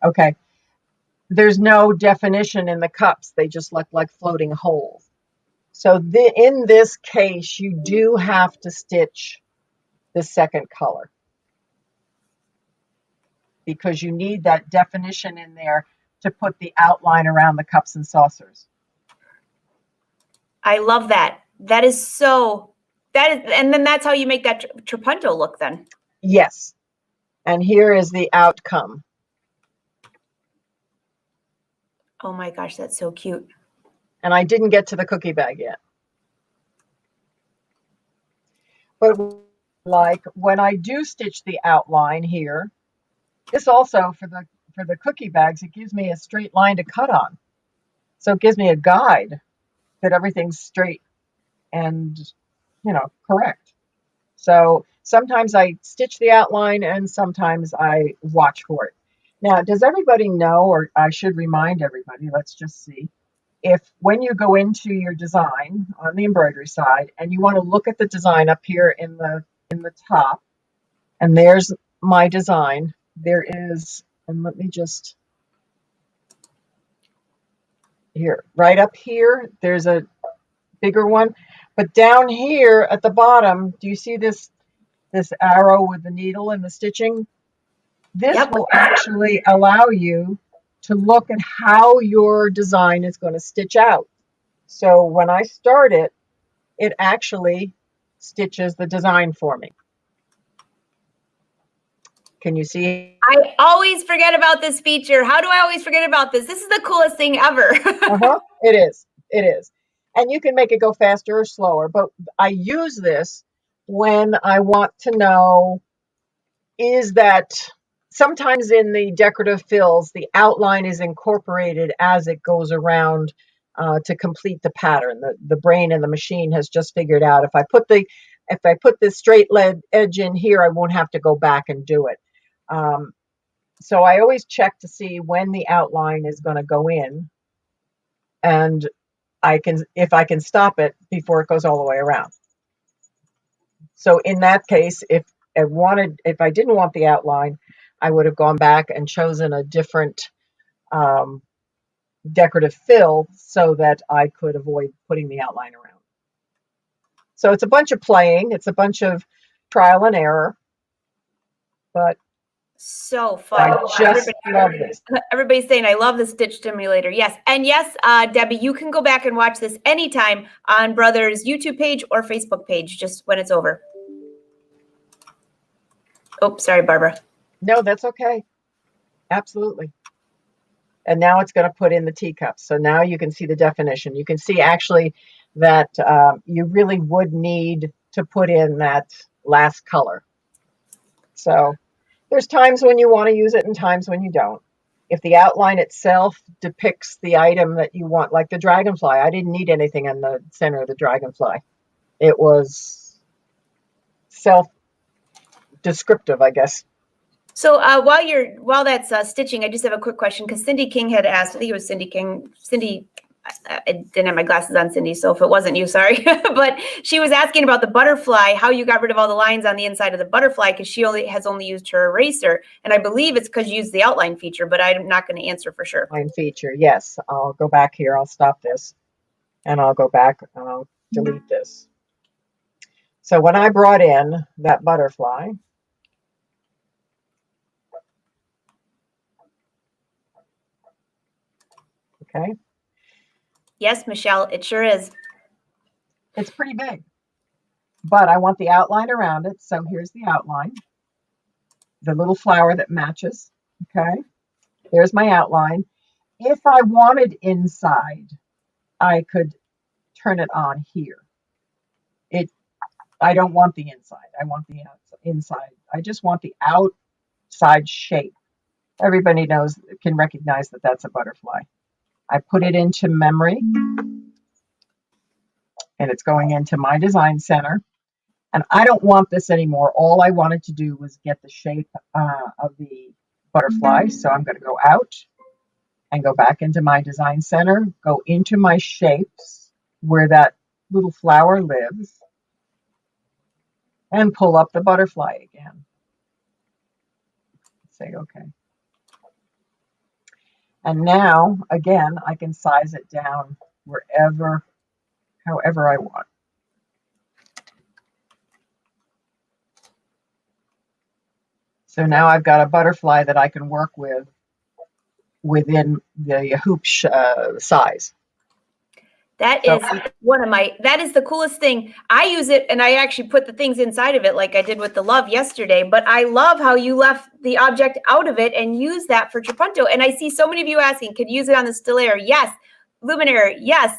Okay. There's no definition in the cups. They just look like floating holes. So in this case, you do have to stitch the second color because you need that definition in there to put the outline around the cups and saucers. I love that. That is so, and then that's how you make that trapunto look then. Yes. And here is the outcome. Oh my gosh, that's so cute. And I didn't get to the cookie bag yet. But like when I do stitch the outline here, this also for the cookie bags, it gives me a straight line to cut on. So it gives me a guide that everything's straight and, correct. So sometimes I stitch the outline and sometimes I watch for it. Now, does everybody know, or I should remind everybody, let's just see, if when you go into your design on the embroidery side and you want to look at the design up here in the top, and there's my design, there is, and let me just, here, right up here, there's a bigger one. But down here at the bottom, do you see this arrow with the needle and the stitching? This will actually allow you to look at how your design is going to stitch out. So when I start it, it actually stitches the design for me. Can you see? I always forget about this feature. How do I always forget about this? This is the coolest thing ever. It is. It is. And you can make it go faster or slower, but I use this when I want to know, is that sometimes in the decorative fills, the outline is incorporated as it goes around to complete the pattern. The brain and the machine has just figured out if I put this straight edge in here, I won't have to go back and do it. So I always check to see when the outline is going to go in, and if I can stop it before it goes all the way around. So in that case, if I didn't want the outline, I would have gone back and chosen a different decorative fill so that I could avoid putting the outline around. So it's a bunch of playing. It's a bunch of trial and error. But so fun. I just love this. Everybody's saying, I love the Stitch Stimulator. Yes. And yes, Debbie, you can go back and watch this anytime on Brother's YouTube page or Facebook page, just when it's over. Oh, sorry, Barbara. No, that's okay. Absolutely. And now it's going to put in the teacups. So now you can see the definition. You can see actually that you really would need to put in that last color. So there's times when you want to use it and times when you don't. If the outline itself depicts the item that you want, like the dragonfly, I didn't need anything in the center of the dragonfly. It was self-descriptive, I guess. So while that's stitching, I just have a quick question because Cindy King had asked. I think it was Cindy King. Cindy, I didn't have my glasses on, Cindy. So if it wasn't you, sorry. But she was asking about the butterfly, how you got rid of all the lines on the inside of the butterfly because she has only used her eraser, and I believe it's because you used the outline feature. But I'm not going to answer for sure. Outline feature, yes. I'll go back here. I'll stop this, and I'll go back and I'll delete this. So when I brought in that butterfly. Okay. Yes, Michelle, it sure is. It's pretty big, but I want the outline around it. So here's the outline, the little flower that matches. Okay. There's my outline. If I wanted inside, I could turn it on here. I don't want the inside. I want the inside. I just want the outside shape. Everybody can recognize that that's a butterfly. I put it into memory, and it's going into my design center. And I don't want this anymore. All I wanted to do was get the shape of the butterfly. So I'm going to go out and go back into my design center, go into my shapes where that little flower lives, and pull up the butterfly again. Say okay. And now, again, I can size it down however I want. So now I've got a butterfly that I can work with within the hoop size. That is that is the coolest thing. I use it and I actually put the things inside of it like I did with the love yesterday, but I love how you left the object out of it and use that for Trapunto. And I see so many of you asking, could you use it on the Stellaire? Yes. Luminaire? Yes.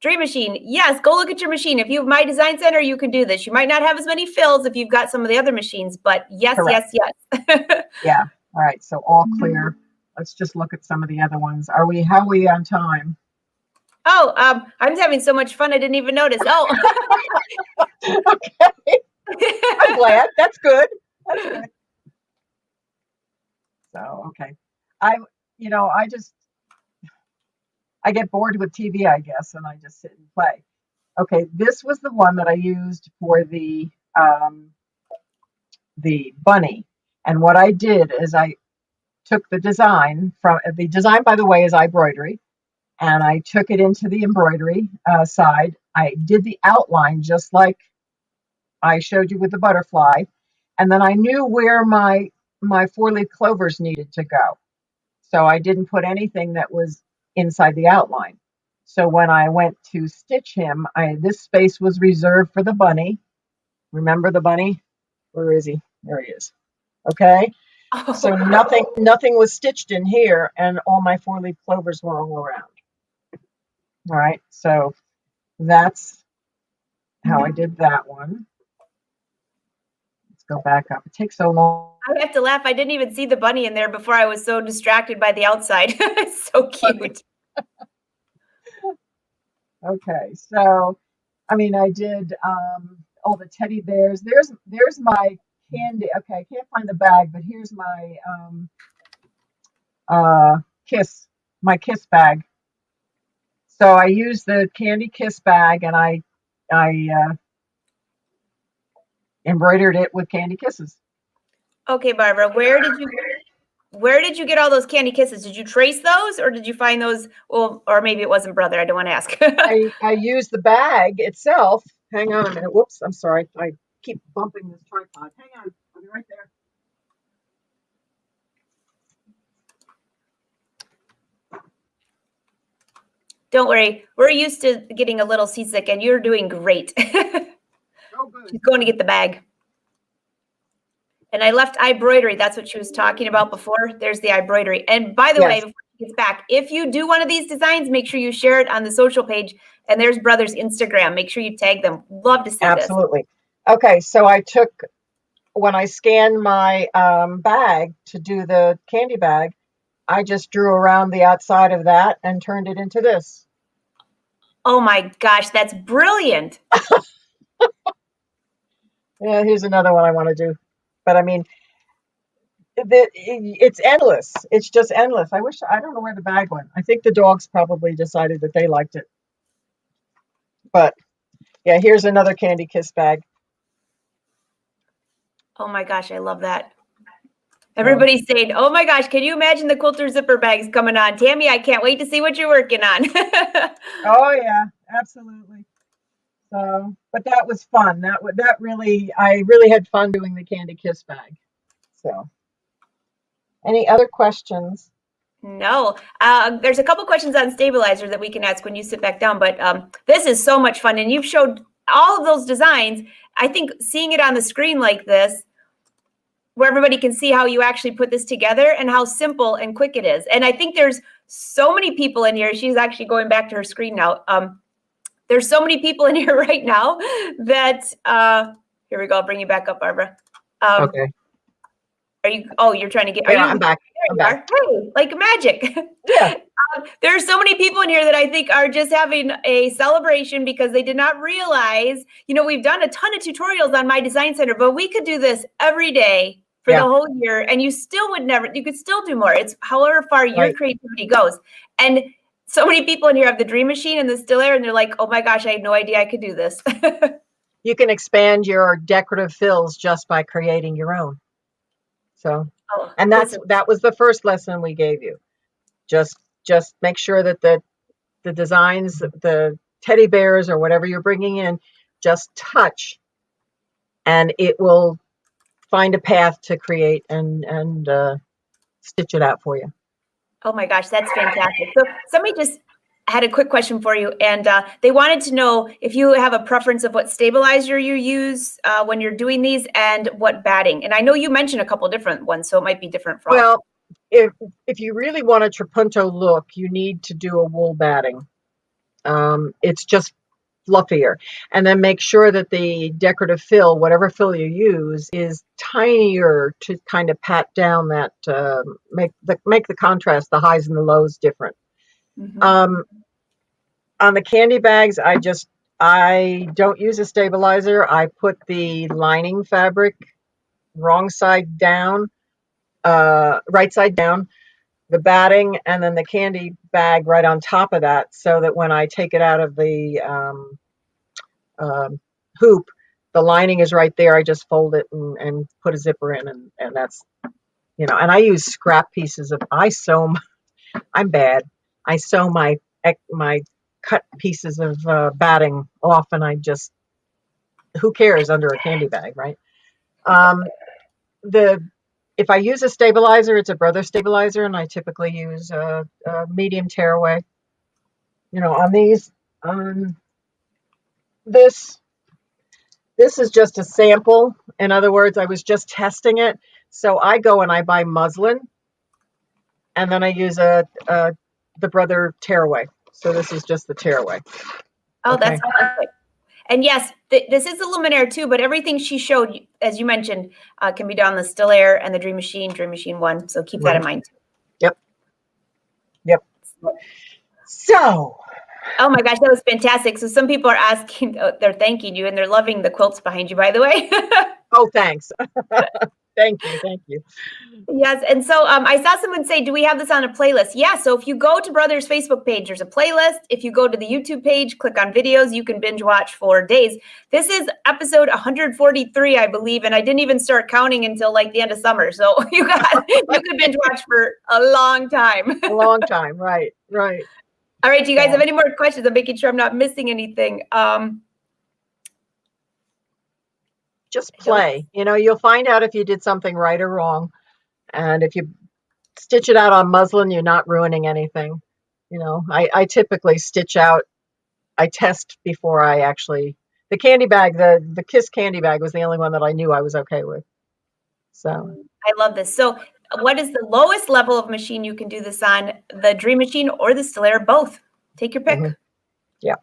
Dream Machine? Yes. Go look at your machine. If you have My Design Center, you can do this. You might not have as many fills if you've got some of the other machines, but yes, Correct. yes. Yeah. All right. So all clear. Let's just look at some of the other ones. How are we on time? Oh, I'm having so much fun. I didn't even notice. Oh, okay. I'm glad. That's good. That's good. So, okay. I get bored with TV, I guess, and I just sit and play. Okay. This was the one that I used for the bunny. And what I did is I took the design by the way, is embroidery. And I took it into the embroidery side. I did the outline just like I showed you with the butterfly. And then I knew where my 4-leaf clovers needed to go. So I didn't put anything that was inside the outline. So when I went to stitch him, this space was reserved for the bunny. Remember the bunny? Where is he? There he is. Okay. So nothing was stitched in here, and all my 4-leaf clovers were all around. All right, so that's how I did that one. Let's go back up. It takes so long. I have to laugh. I didn't even see the bunny in there before I was so distracted by the outside. So cute. Okay, so I did all the teddy bears. There's my candy. Okay, I can't find the bag, but here's my kiss bag. So I used the candy kiss bag, and I embroidered it with candy kisses. Okay, Barbara, where did you get all those candy kisses? Did you trace those, or did you find those? Well, or maybe it wasn't brother. I don't want to ask. I used the bag itself. Hang on a minute. Whoops, I'm sorry. I keep bumping this tripod. Hang on. I'll be right there. Don't worry. We're used to getting a little seasick, and you're doing great. Oh, good. She's going to get the bag. And I left embroidery. That's what she was talking about before. There's the embroidery. And by the way, before she gets back, if you do one of these designs, make sure you share it on the social page. And there's Brother's Instagram. Make sure you tag them. Love to see this. Absolutely. Okay, so when I scanned my bag to do the candy bag, I just drew around the outside of that and turned it into this. Oh my gosh, that's brilliant. Yeah, here's another one I want to do. But it's endless. It's just endless. I don't know where the bag went. I think the dogs probably decided that they liked it. But yeah, here's another candy kiss bag. Oh my gosh, I love that. Everybody's saying, oh my gosh, can you imagine the quilter zipper bags coming on? Tammy, I can't wait to see what you're working on. Oh yeah, absolutely. So, but that was fun. I really had fun doing the candy kiss bag. So, any other questions? No. There's a couple questions on stabilizer that we can ask when you sit back down, but this is so much fun. And you've showed all of those designs. I think seeing it on the screen like this, where everybody can see how you actually put this together and how simple and quick it is. And I think there's so many people in here. She's actually going back to her screen now. There's so many people in here right now that, here we go. I'll bring you back up, Barbara. Okay. Are you, oh, you're trying to get, Yeah, I'm back. There you are. Hey, like magic. Yeah. There are so many people in here that I think are just having a celebration because they did not realize, you know, we've done a ton of tutorials on My Design Center, but we could do this every day for the whole year and you still would never, you could still do more. It's however far your creativity goes. And so many people in here have the Dream Machine and the Still Air and they're like, oh my gosh, I had no idea I could do this. You can expand your decorative fills just by creating your own. So, and that was the first lesson we gave you. Just make sure that the designs, the teddy bears or whatever you're bringing in, just touch and it will find a path to create and stitch it out for you. Oh my gosh, that's fantastic. So somebody just had a quick question for you, and they wanted to know if you have a preference of what stabilizer you use when you're doing these and what batting. And I know you mentioned a couple different ones, so it might be different for all. Well, if you really want a Trapunto look, you need to do a wool batting. It's just fluffier. And then make sure that the decorative fill, whatever fill you use, is tinier to kind of pat down that, make the contrast, the highs and the lows different. Mm-hmm. On the candy bags, I don't use a stabilizer. I put the lining fabric right side down, the batting, and then the candy bag right on top of that, so that when I take it out of the hoop, the lining is right there. I just fold it and put a zipper in, and that's, you know, and I use scrap pieces of, I'm bad. I sew my cut pieces of batting off, and I just, who cares under a candy bag, right? If I use a stabilizer, it's a Brother stabilizer, and I typically use a medium tearaway. You know, on these, this is just a sample. In other words, I was just testing it. So I go and I buy muslin, and then I use the Brother tearaway. So this is just the tearaway. Oh, okay. That's perfect. And yes, this is the Luminaire too, but everything she showed, as you mentioned, can be done on the Still Air and the Dream Machine 1. So keep that in mind. Yep. So. Oh my gosh, that was fantastic. So some people are asking, they're thanking you, and they're loving the quilts behind you, by the way. Oh, thanks. Thank you. Yes, and so I saw someone say, do we have this on a playlist? Yeah, so if you go to Brothers Facebook page, there's a playlist. If you go to the YouTube page, click on videos, you can binge watch for days. This is episode 143, I believe, and I didn't even start counting until like the end of summer. So you could binge watch for a long time. A long time, right. All right, do you guys have any more questions? I'm making sure I'm not missing anything. Just play. You know, you'll find out if you did something right or wrong. And if you stitch it out on muslin, you're not ruining anything. You know, I typically stitch out, I test before I actually, the candy bag, the Kiss candy bag was the only one that I knew I was okay with. So I love this. So what is the lowest level of machine you can do this on? The Dream Machine or the Still Air? Both. Take your pick. Mm-hmm. Yeah.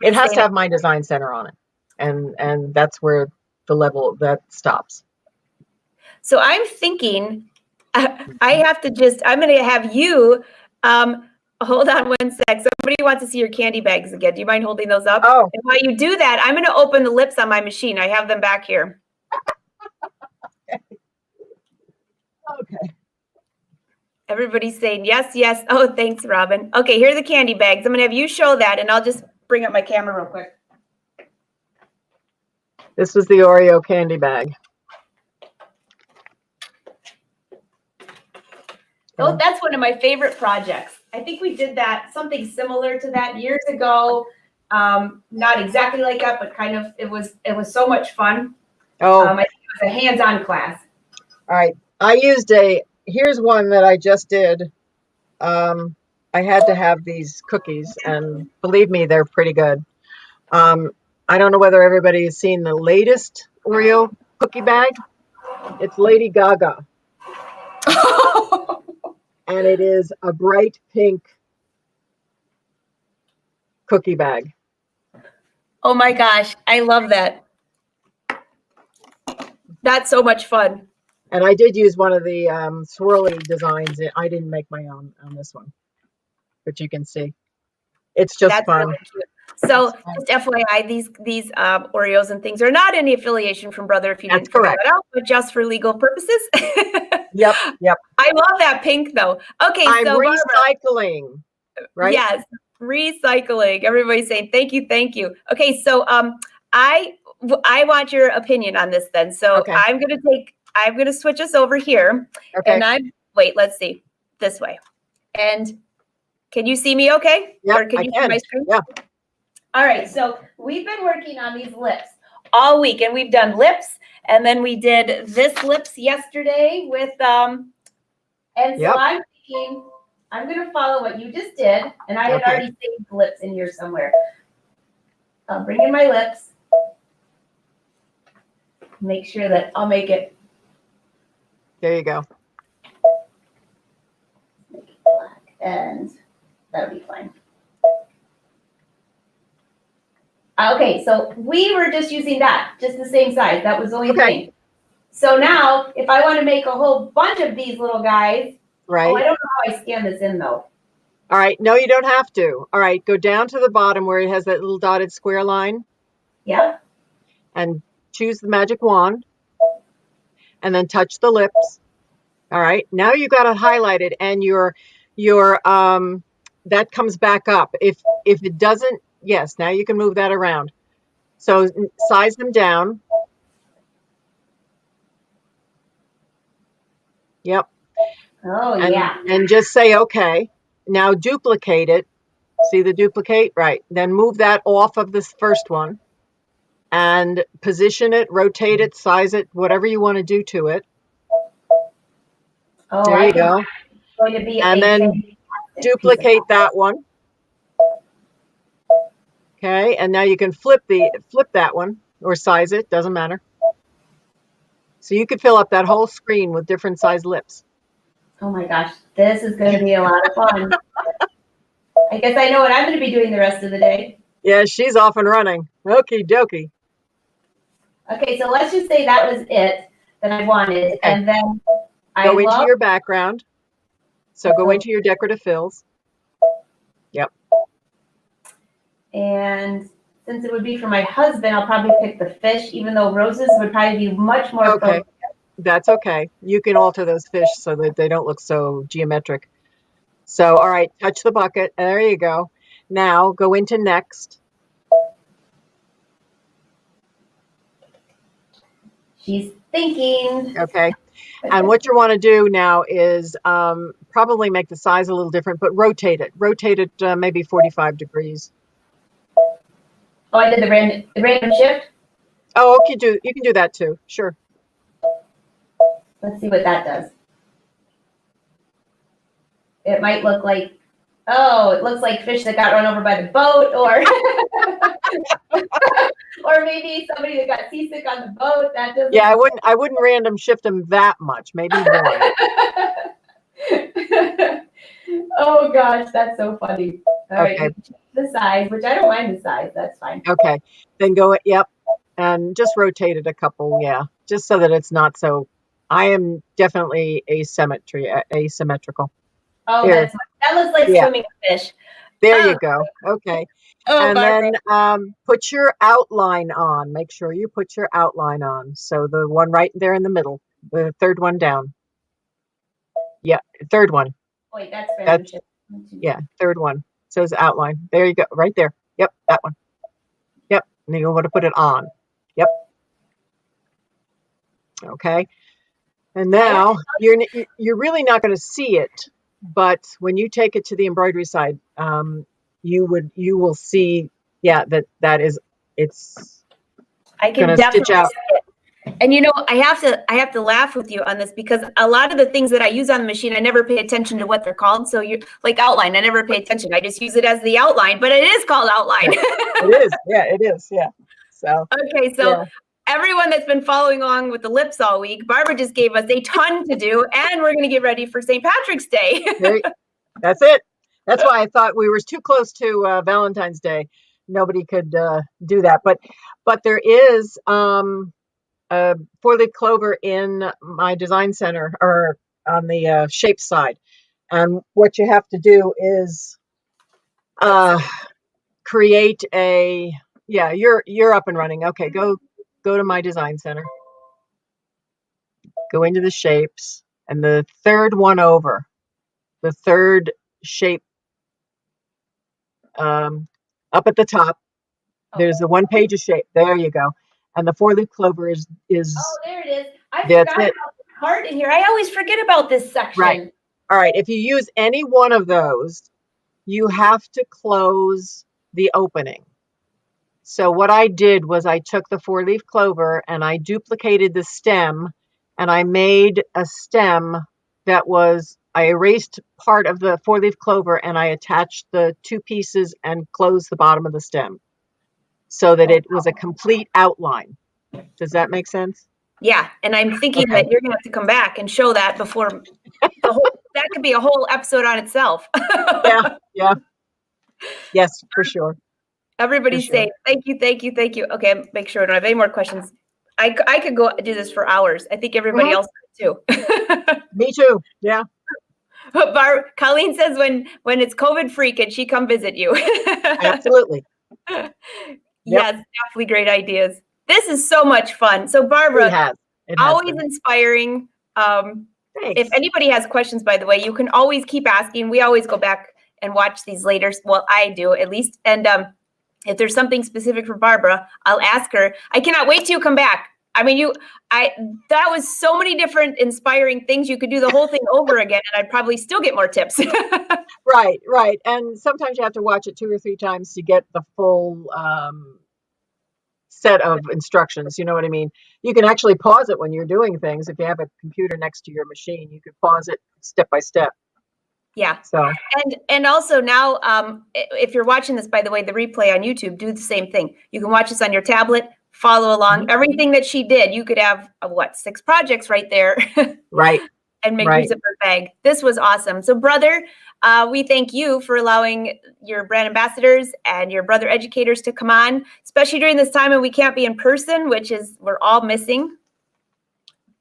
It has to have My Design Center on it. And that's where the level that stops. So I'm thinking I'm going to have you, hold on one sec. Somebody wants to see your candy bags again. Do you mind holding those up? Oh. And while you do that, I'm going to open the lips on my machine. I have them back here. Okay. Everybody's saying yes. Oh, thanks, Robin. Okay, here are the candy bags. I'm going to have you show that, and I'll just bring up my camera real quick. This was the Oreo candy bag. Oh, that's one of my favorite projects. I think we did something similar to that years ago. Not exactly like that, but kind of. It was so much fun. Oh, I think it was a hands-on class. All right. I used here's one that I just did. I had to have these cookies, and believe me, they're pretty good. I don't know whether everybody has seen the latest Oreo cookie bag. It's Lady Gaga, and it is a bright pink cookie bag. Oh my gosh, I love that. That's so much fun. And I did use one of the swirly designs. I didn't make my own on this one, but you can see it's just That's fun. really cute. So just FYI, these Oreos and things are not any affiliation from Brother if you That's didn't figure correct. that out, but just for legal purposes. Yep. I love that pink though. Okay, I'm so Barbara, recycling, right? yes, recycling. Everybody's saying thank you, thank you. Okay, so I want your opinion on this then. So Okay. I'm gonna switch us over here, Okay. and wait, let's see, this way. And can you see me okay? Yep, Or can you see my screen? Yeah. All right, so we've been working on these lips all week, and we've done lips, and then we did this lips yesterday with and so I'm thinking I'm gonna follow what you just did, and I had already saved lips in here somewhere. I'll bring in my lips. Make sure that I'll make it. There you go. Make it black, and that'll be fine. Okay, so we were just using that, just the same size. That was the only thing. So now, if I want to make a whole bunch of these little guys, right? Oh, I don't know how I scan this in though. All right, no, you don't have to. All right, go down to the bottom where it has that little dotted square line. Yeah. And choose the magic wand, and then touch the lips. All right, now you got it highlighted, and your that comes back up. If it doesn't, yes, now you can move that around. So size them down. Yep. Oh, yeah. And just say, okay, now duplicate it. See the duplicate? Right. Then move that off of this first one and position it, rotate it, size it, whatever you want to do to it. Oh, there you go. Going to be and then duplicate that one. Okay, and now you can flip that one or size it, doesn't matter. So you could fill up that whole screen with different size lips. Oh my gosh, this is going to be a lot of fun. I guess I know what I'm going to be doing the rest of the day. Yeah, she's off and running. Okie dokie. Okay, so let's just say that was it that I wanted. Okay. And then go into your background. So go into your decorative fills. Yep. And since it would be for my husband, I'll probably pick the fish, even though roses would probably be much more appropriate. That's okay. You can alter those fish so that they don't look so geometric. So, all right, touch the bucket. There you go. Now go into next. She's thinking. Okay. And what you want to do now is probably make the size a little different, but rotate it. Rotate it maybe 45 degrees. Oh, I did the random shift? Oh, okay. You can do that too. Sure. Let's see what that does. It might look like, oh, it looks like fish that got run over by the boat, or or maybe somebody that got seasick on the boat. That doesn't. Yeah, I wouldn't random shift them that much. Maybe one. Oh gosh, that's so funny. All right, the size, which I don't mind the size. That's fine. Okay, then go. Yep, and just rotate it a couple. Yeah, just so that it's not so. I am definitely asymmetrical. Oh, that looks like swimming fish. There you go. Okay. Oh, and Barbara. Then put your outline on. Make sure you put your outline on. So the one right there in the middle, the third one down. Yeah, third one. Wait, that's yeah, third one. So it's outline. There you go, right there. Yep, that one. Yep, and then you want to put it on. Yep. Okay. And now you're really not going to see it, but when you take it to the embroidery side, you will see, yeah, that is it's. I can definitely stitch out. And I have to laugh with you on this because a lot of the things that I use on the machine, I never pay attention to what they're called. So you like outline, I never pay attention. I just use it as the outline, but it is called outline. It is. Yeah, it is. Yeah. So, Okay, so yeah. everyone that's been following along with the lips all week, Barbara just gave us a ton to do, and we're going to get ready for St. Patrick's Day. That's it. That's why I thought we were too close to Valentine's Day. Nobody could do that. But there is four-leaf clover in my design center or on the shape side. And what you have to do is create a, yeah, you're up and running. Okay, go to my design center. Go into the shapes and the third one over, the third shape up at the top. There's the one page of shape. There you go. And the four-leaf clover is Oh, there it is. I that's forgot it. about the card in here. I always forget about this section. Right. All right. If you use any one of those, you have to close the opening. So what I did was I took the four-leaf clover and I duplicated the stem and I made a stem that was, I erased part of the four-leaf clover and I attached the two pieces and closed the bottom of the stem so that it was a complete outline. Does that make sense? Yeah, and I'm thinking Okay. that you're going to have to come back and show that before that could be a whole episode on itself. Yeah. Yes, for sure. Everybody's saying, thank you, thank you, thank you. Okay, make sure I don't have any more questions. I could go do this for hours. I think everybody else could too. Me too. Yeah. Colleen says when it's COVID free, can she come visit you? Absolutely. Yes, definitely great ideas. This is so much fun. So Barbara, always inspiring. If anybody has questions, by the way, you can always keep asking. We always go back and watch these later. Well, I do at least. And if there's something specific for Barbara, I'll ask her. I cannot wait till you come back. I mean, that was so many different inspiring things. You could do the whole thing over again, and I'd probably still get more tips. Right. And sometimes you have to watch it 2 or 3 times to get the full set of instructions. You know what I mean? You can actually pause it when you're doing things. If you have a computer next to your machine, you can pause it step by step. Yeah. So and also now, if you're watching this, by the way, the replay on YouTube, do the same thing. You can watch this on your tablet, follow along. Everything that she did, you could have 6 projects right there. Right. And make your zipper bag. This was awesome. So brother, we thank you for allowing your brand ambassadors and your brother educators to come on, especially during this time when we can't be in person, which is we're all missing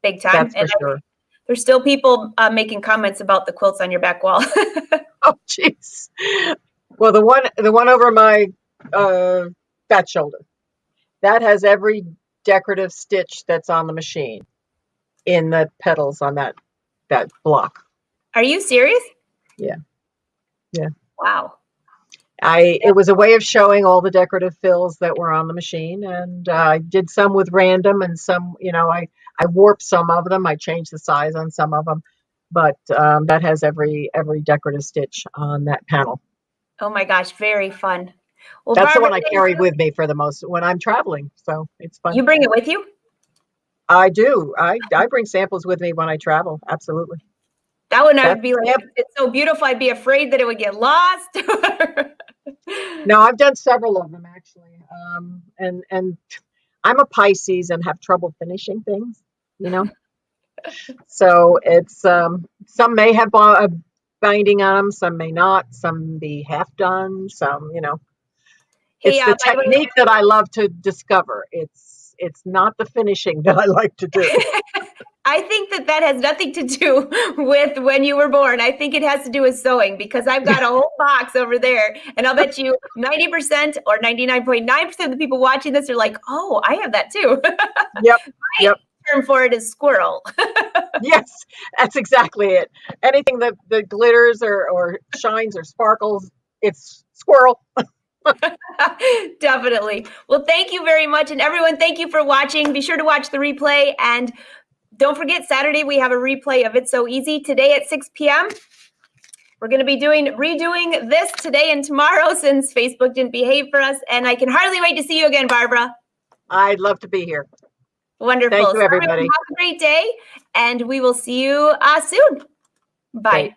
big time. That's for sure. There's still people making comments about the quilts on your back wall. Oh, jeez. Well, the one over my fat shoulder, that has every decorative stitch that's on the machine in the petals on that block. Are you serious? Yeah. Wow. It was a way of showing all the decorative fills that were on the machine, and I did some with random and some, I warped some of them. I changed the size on some of them, but that has every decorative stitch on that panel. Oh my gosh, very fun. Well, that's Barbara, the one I carry with me for the most when I'm traveling, so it's fun. You bring it with you? I do. I bring samples with me when I travel. Absolutely. That one I would be like, it's so beautiful. I'd be afraid that it would get lost. No, I've done several of them actually. And I'm a Pisces and have trouble finishing things, So it's some may have a binding on them, some may not, some be half done, some, It's the technique that I love to discover. It's not the finishing that I like to do. I think that has nothing to do with when you were born. I think it has to do with sewing because I've got a whole box over there. And I'll bet you 90% or 99.9% of the people watching this are like, oh, I have that too. Yep. My term for it is squirrel. Yes, that's exactly it. Anything that glitters or shines or sparkles, it's squirrel. Definitely. Well, thank you very much. And everyone, thank you for watching. Be sure to watch the replay. And don't forget, Saturday, we have a replay of It's So Easy today at 6 p.m. We're going to be redoing this today and tomorrow since Facebook didn't behave for us. And I can hardly wait to see you again, Barbara. I'd love to be here. Wonderful. Thank you, So everyone, everybody. have a great day, and we will see you soon. Bye. Great.